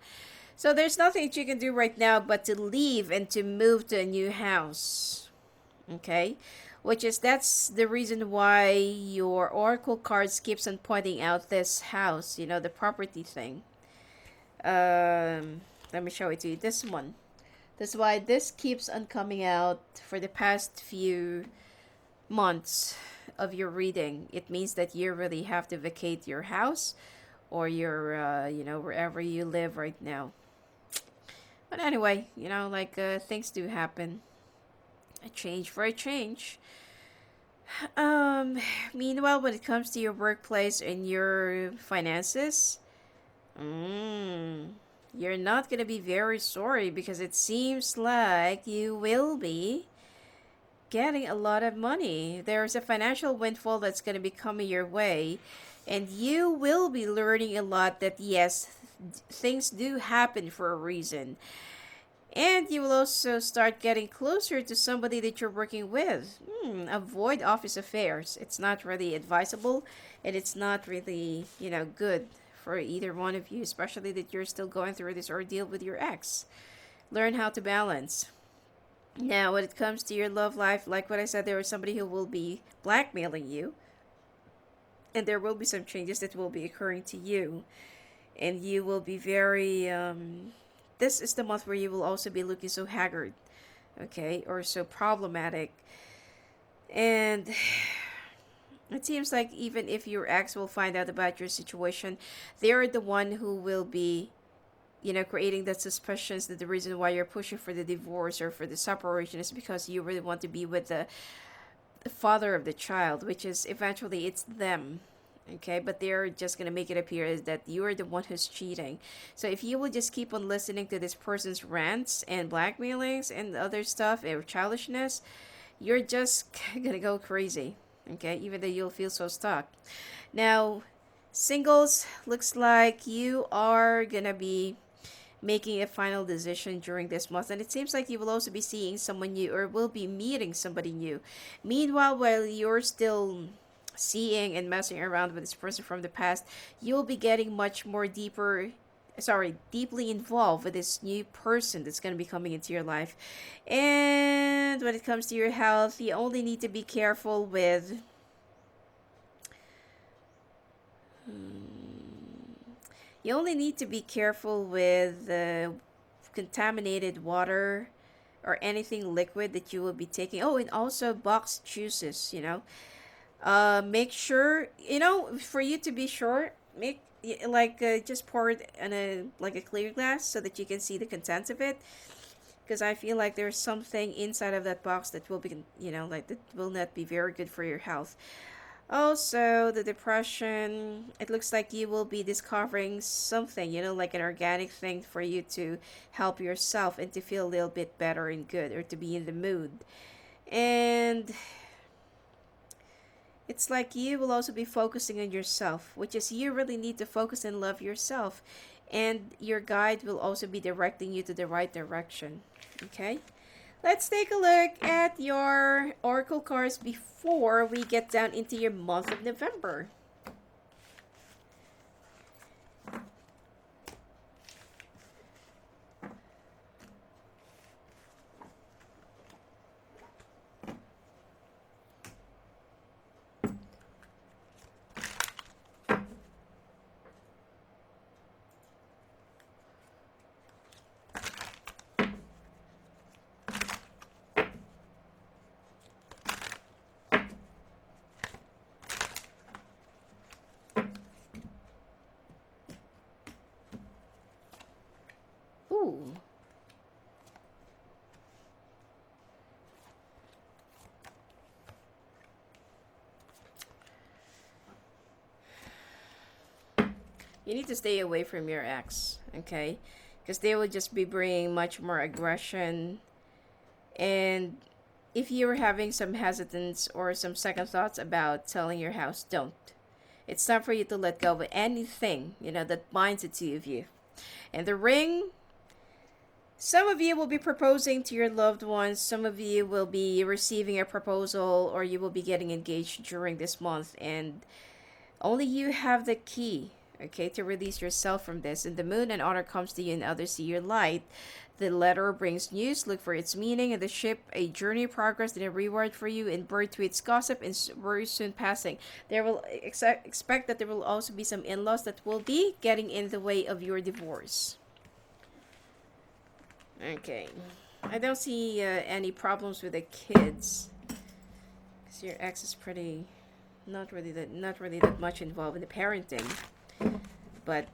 Speaker 1: So there's nothing that you can do right now but to leave and to move to a new house. Okay? That's the reason why your oracle cards keeps on pointing out this house, the property thing. Let me show it to you. This one. That's why this keeps on coming out for the past few months of your reading. It means that you really have to vacate your house or your, wherever you live right now. But anyway, things do happen. A change for a change. Meanwhile, when it comes to your workplace and your finances, You're not going to be very sorry because it seems like you will be getting a lot of money. There's a financial windfall that's going to be coming your way, and you will be learning a lot that yes, things do happen for a reason. And you will also start getting closer to somebody that you're working with. Avoid office affairs. It's not really advisable, and it's not really, good for either one of you, especially that you're still going through this ordeal with your ex. Learn how to balance. Now, when it comes to your love life, like what I said, there is somebody who will be blackmailing you, and there will be some changes that will be occurring to you, and you will be very. This is the month where you will also be looking so haggard, okay, or so problematic, and it seems like even if your ex will find out about your situation, they're the one who will be creating that suspicions that the reason why you're pushing for the divorce or for the separation is because you really want to be with the father of the child, which is eventually it's them. Okay, but they're just gonna make it appear as that you're the one who's cheating. So if you will just keep on listening to this person's rants and blackmailings and other stuff or childishness, you're just gonna go crazy. Okay, even though you'll feel so stuck. Now, singles, looks like you are gonna be making a final decision during this month, and it seems like you will also be seeing someone new or will be meeting somebody new. Meanwhile, while you're still seeing and messing around with this person from the past, you'll be getting much more deeply involved with this new person that's going to be coming into your life. And when it comes to your health, you only need to be careful with you only need to be careful with contaminated water or anything liquid that you will be taking. Oh, and also boxed juices, make sure, for you to be sure, make just pour it in a clear glass so that you can see the contents of it, because I feel like there's something inside of that box that will be, that will not be very good for your health. Also, the depression, it looks like you will be discovering something, like an organic thing for you to help yourself and to feel a little bit better and good, or to be in the mood. And it's like you will also be focusing on yourself, which is you really need to focus and love yourself. And your guide will also be directing you to the right direction. Okay? Let's take a look at your oracle cards before we get down into your month of November. Ooh. You need to stay away from your ex, okay? Because they will just be bringing much more aggression. And if you're having some hesitance or some second thoughts about selling your house, don't. It's time for you to let go of anything, that binds the two of you. And the ring, some of you will be proposing to your loved ones. Some of you will be receiving a proposal, or you will be getting engaged during this month. And only you have the key, okay, to release yourself from this. And the moon and honor comes to you, and others see your light. The letter brings news, look for its meaning. And the ship, a journey, progress, and a reward for you. And bird tweets gossip, and very soon passing. There will expect that there will also be some in-laws that will be getting in the way of your divorce. Okay, I don't see any problems with the kids, because your ex is pretty not really that much involved in the parenting, but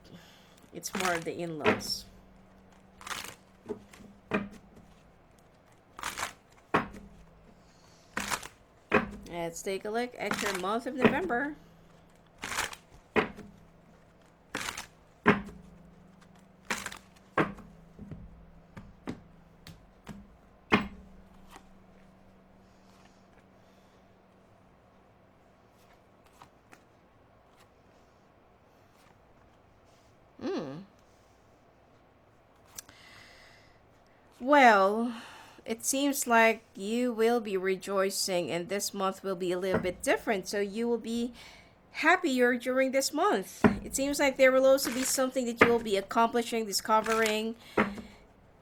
Speaker 1: it's more of the in-laws. Let's take a look at your month of November. Well, it seems like you will be rejoicing, and this month will be a little bit different. So you will be happier during this month. It seems like there will also be something that you will be accomplishing, discovering,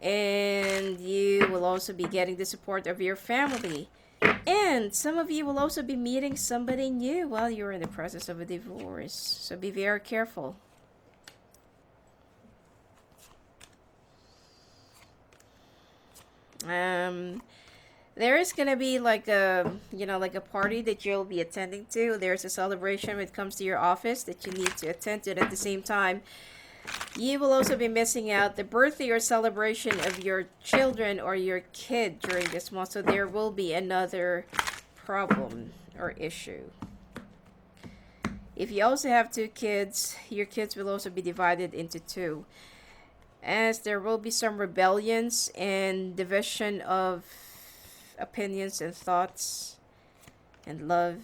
Speaker 1: and you will also be getting the support of your family. And some of you will also be meeting somebody new while you're in the process of a divorce. So be very careful. Um, there is gonna be like a like a party that you'll be attending to. There's a celebration when it comes to your office that you need to attend to. At the same time, you will also be missing out the birthday or celebration of your children or your kid during this month. So there will be another problem or issue. If you also have two kids, your kids will also be divided into two, as there will be some rebellions and division of opinions and thoughts and love.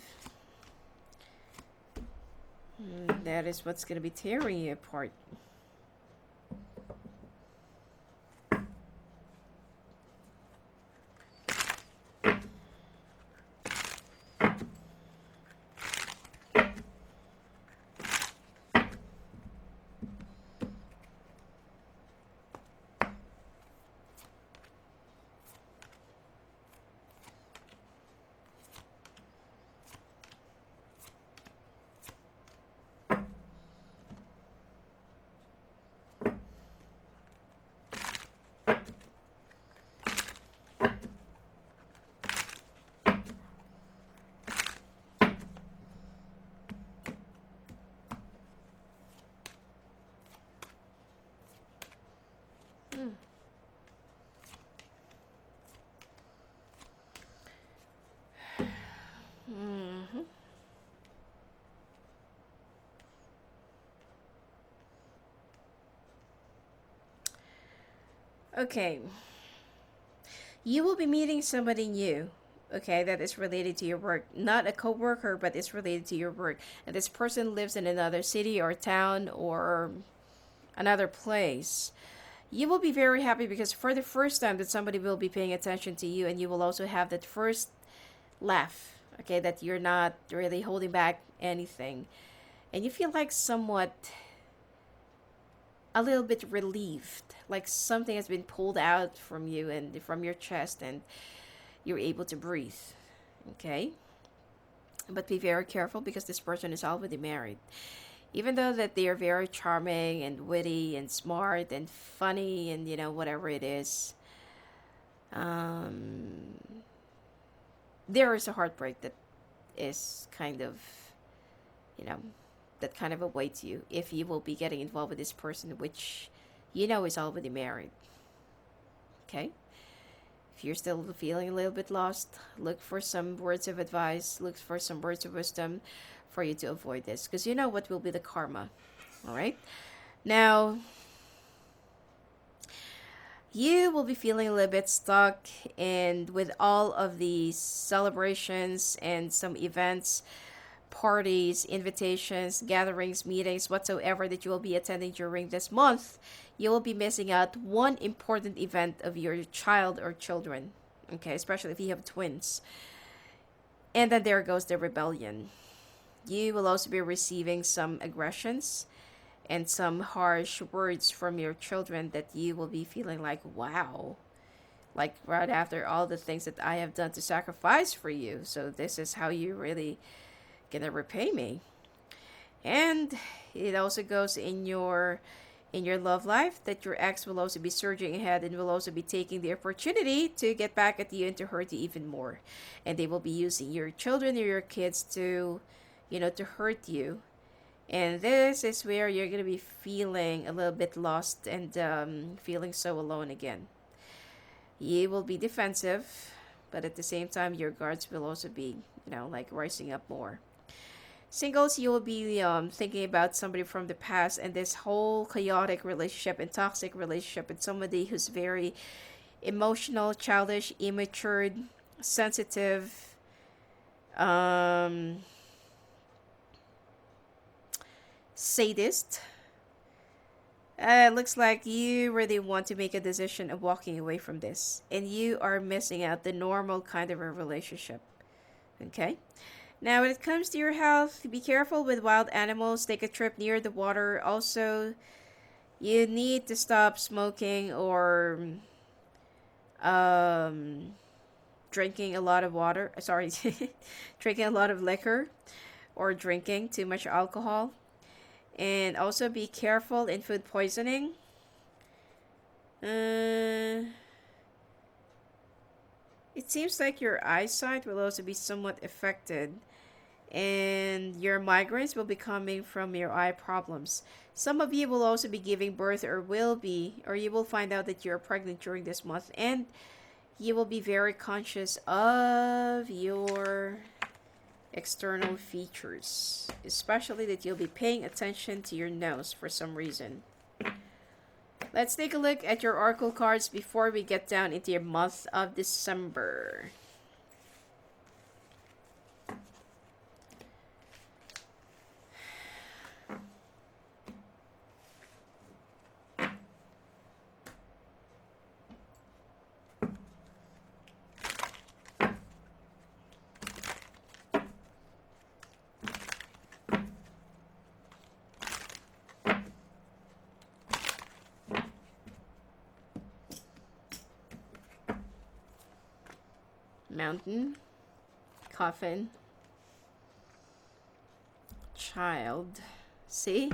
Speaker 1: That is what's going to be tearing you apart. Mm-hmm. Okay. You will be meeting somebody new, okay, that is related to your work. Not a coworker, but it's related to your work. And this person lives in another city or town or another place. You will be very happy because for the first time that somebody will be paying attention to you, and you will also have that first laugh, okay, that you're not really holding back anything. And you feel like somewhat a little bit relieved, like something has been pulled out from you and from your chest, and you're able to breathe. Okay? But be very careful because this person is already married. Even though that they are very charming and witty and smart and funny and whatever it is, um, there is a heartbreak that is kind of you know that kind of awaits you if you will be getting involved with this person, which is already married. Okay? If you're still feeling a little bit lost, look for some words of advice, look for some words of wisdom for you to avoid this, because you know what will be the karma. All right? Now, you will be feeling a little bit stuck, and with all of these celebrations and some events, parties, invitations, gatherings, meetings, whatsoever that you will be attending during this month, you will be missing out one important event of your child or children. Okay, especially if you have twins. And then there goes the rebellion. You will also be receiving some aggressions and some harsh words from your children that you will be feeling like, wow, like right after all the things that I have done to sacrifice for you. So this is how you really gonna repay me. And it also goes in your love life that your ex will also be surging ahead and will also be taking the opportunity to get back at you and to hurt you even more. And they will be using your children or your kids to to hurt you. And this is where you're going to be feeling a little bit lost and feeling so alone again. You will be defensive, but at the same time your guards will also be like rising up more. Singles, you will be thinking about somebody from the past and this whole chaotic relationship and toxic relationship with somebody who's very emotional, childish, immature, sensitive, um, sadist, Looks like you really want to make a decision of walking away from this, and you are missing out the normal kind of a relationship. Okay? Now, when it comes to your health, be careful with wild animals. Take a trip near the water. Also, you need to stop smoking or um, drinking a lot of water. Sorry, drinking a lot of liquor or drinking too much alcohol. And also be careful in food poisoning. Uh, it seems like your eyesight will also be somewhat affected, and your migraines will be coming from your eye problems. Some of you will also be giving birth or you will find out that you're pregnant during this month, and you will be very conscious of your external features, especially that you'll be paying attention to your nose for some reason. Let's take a look at your oracle cards before we get down into your month of December. Mountain, coffin, child. See?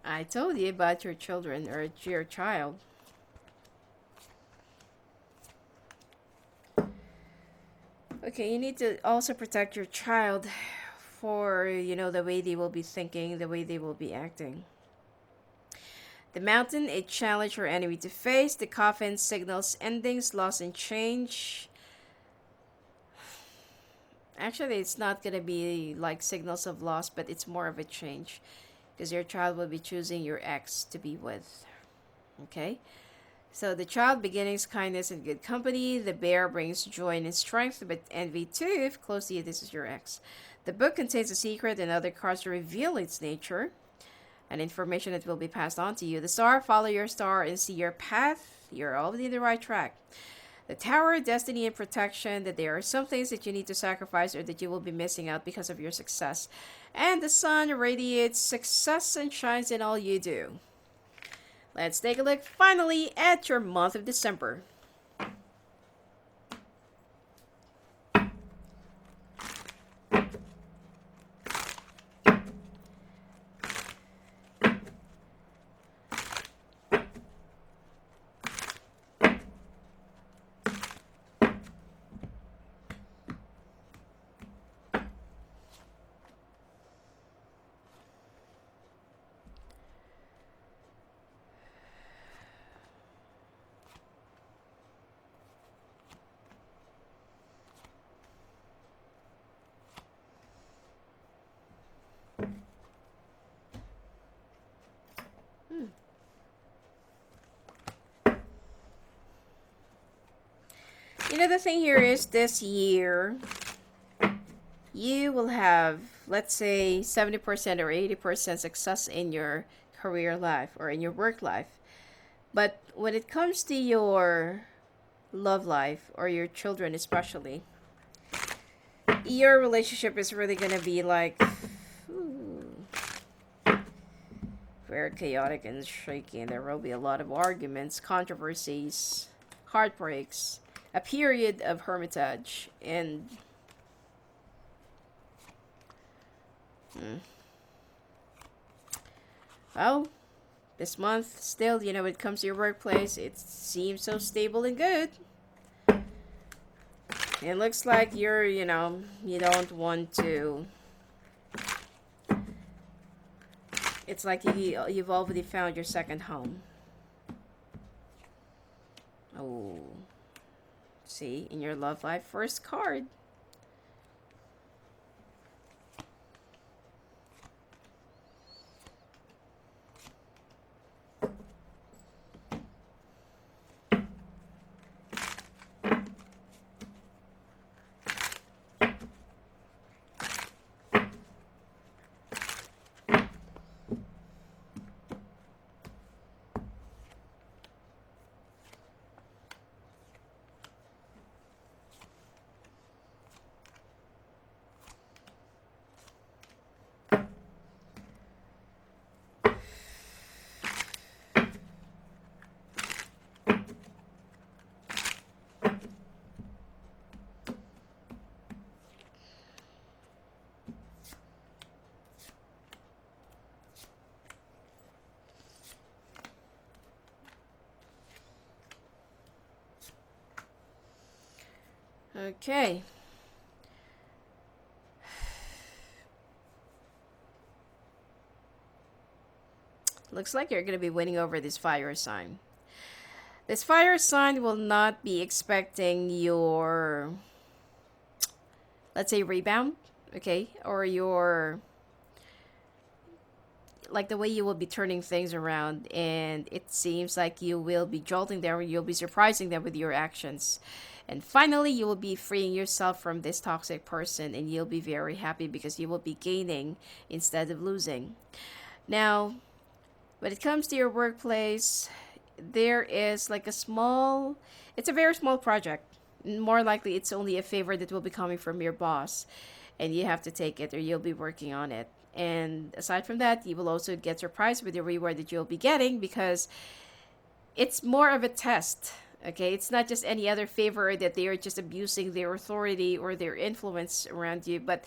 Speaker 1: I told you about your children or your child. Okay, you need to also protect your child for, the way they will be thinking, the way they will be acting. The mountain, a challenge or enemy to face. The coffin signals endings, loss, and change. Actually, it's not going to be like signals of loss, but it's more of a change. Because your child will be choosing your ex to be with. Okay? So the child, beginnings, kindness, and good company. The bear brings joy and strength, but envy too, if close to you, this is your ex. The book contains a secret and other cards to reveal its nature and information that will be passed on to you. The star, follow your star and see your path. You're already in the right track. The tower, destiny and protection, that there are some things that you need to sacrifice or that you will be missing out because of your success. And the sun radiates success and shines in all you do. Let's take a look finally at your month of December. The thing here is this year, you will have, let's say, 70% or 80% success in your career life or in your work life. But when it comes to your love life or your children especially, your relationship is really going to be like very chaotic and shaky, and there will be a lot of arguments, controversies, heartbreaks, a period of hermitage, and well, this month still, when it comes to your workplace, it seems so stable and good. It looks like you don't want to. It's like you've already found your second home. Oh. See, in your love life, first card. Okay. Looks like you're going to be winning over this fire sign. This fire sign will not be expecting your, let's say, rebound, okay? Or your, like the way you will be turning things around. And it seems like you will be jolting them, or you'll be surprising them with your actions. And finally, you will be freeing yourself from this toxic person, and you'll be very happy because you will be gaining instead of losing. Now, when it comes to your workplace, there is like a small, it's a very small project. More likely, it's only a favor that will be coming from your boss, and you have to take it or you'll be working on it. And aside from that, you will also get surprised with the reward that you'll be getting because it's more of a test. Okay, it's not just any other favor that they are just abusing their authority or their influence around you, but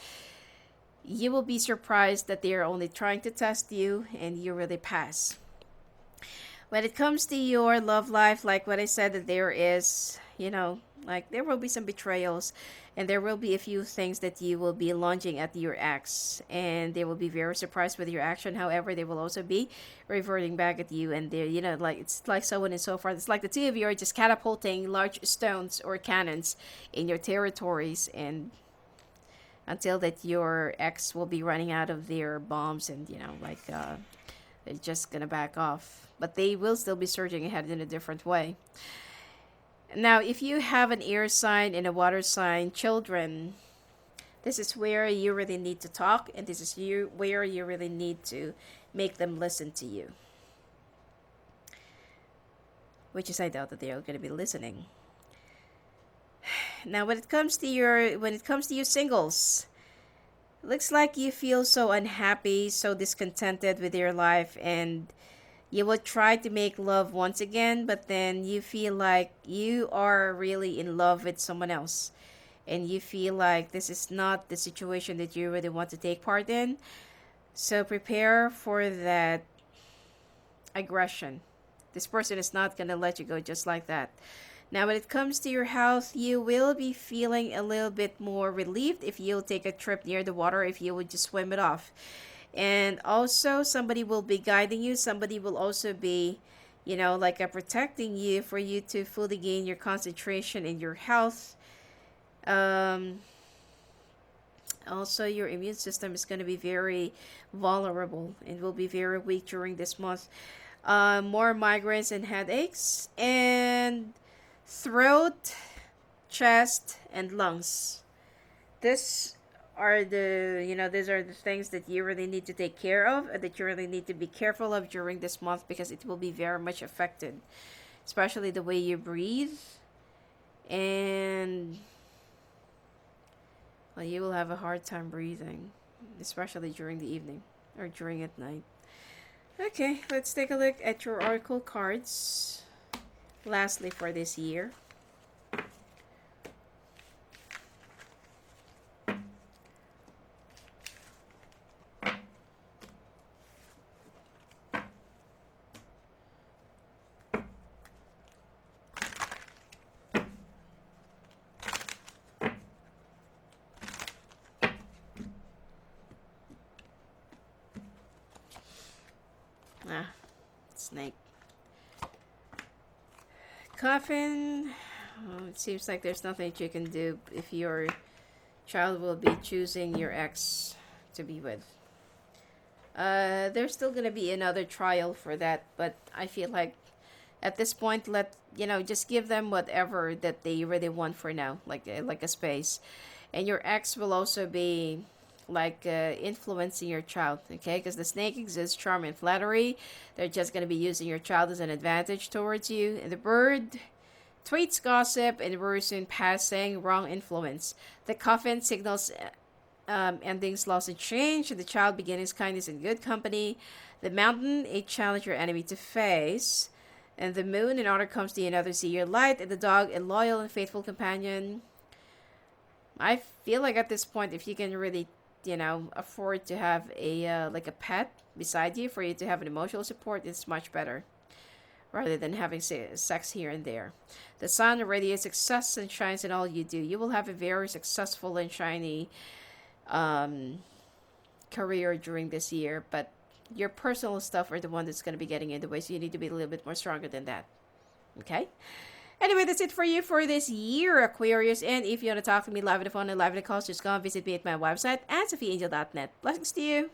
Speaker 1: you will be surprised that they are only trying to test you and you really pass. When it comes to your love life, like what I said, that there is, like there will be some betrayals and there will be a few things that you will be lunging at your ex and they will be very surprised with your action. However, they will also be reverting back at you and they're, like it's like so on and so forth. It's like the two of you are just catapulting large stones or cannons in your territories and until that your ex will be running out of their bombs and they're just gonna back off, but they will still be surging ahead in a different way. Now if you have an air sign and a water sign children, this is where you really need to talk, and this is where you really need to make them listen to you, which is I doubt that they are going to be listening. Now when it comes to you singles, looks like you feel so unhappy, so discontented with your life, and you will try to make love once again, but then you feel like you are really in love with someone else, and you feel like this is not the situation that you really want to take part in. So prepare for that aggression. This person is not going to let you go just like that. Now, when it comes to your health, you will be feeling a little bit more relieved if you'll take a trip near the water, if you would just swim it off. And also, somebody will be guiding you. Somebody will also be, protecting you for you to fully gain your concentration in your health. Also, your immune system is going to be very vulnerable and will be very weak during this month. More migraines and headaches. And throat, chest, and lungs. This these are the things that you really need to take care of, that you really need to be careful of during this month because it will be very much affected, especially the way you breathe. And well, you will have a hard time breathing, especially during the evening or during at night. Okay, let's take a look at your oracle cards. Lastly, for this year. Snake. Coffin. Oh, it seems like there's nothing that you can do if your child will be choosing your ex to be with. There's still gonna be another trial for that, but I feel like at this point, just give them whatever that they really want for now, like a space, and your ex will also be influencing your child, okay? Because the snake exists, charm and flattery. They're just gonna be using your child as an advantage towards you. And the bird tweets gossip and we're soon passing wrong influence. The coffin signals endings, loss, and change. The child beginnings, kindness, and good company. The mountain, a challenge your enemy to face. And the moon, in order comes to you another see your light. And the dog, a loyal and faithful companion. I feel like at this point, if you can really, afford to have a pet beside you for you to have an emotional support, it's much better. rather than having sex here and there. The sun radiates success and shines in all you do. You will have a very successful and shiny career during this year, but your personal stuff are the one that's going to be getting in the way, so you need to be a little bit more stronger than that. Okay? Anyway, that's it for you for this year, Aquarius. And if you want to talk to me live on the phone and live on the calls, just go and visit me at my website at sophiaangel.net. Blessings to you.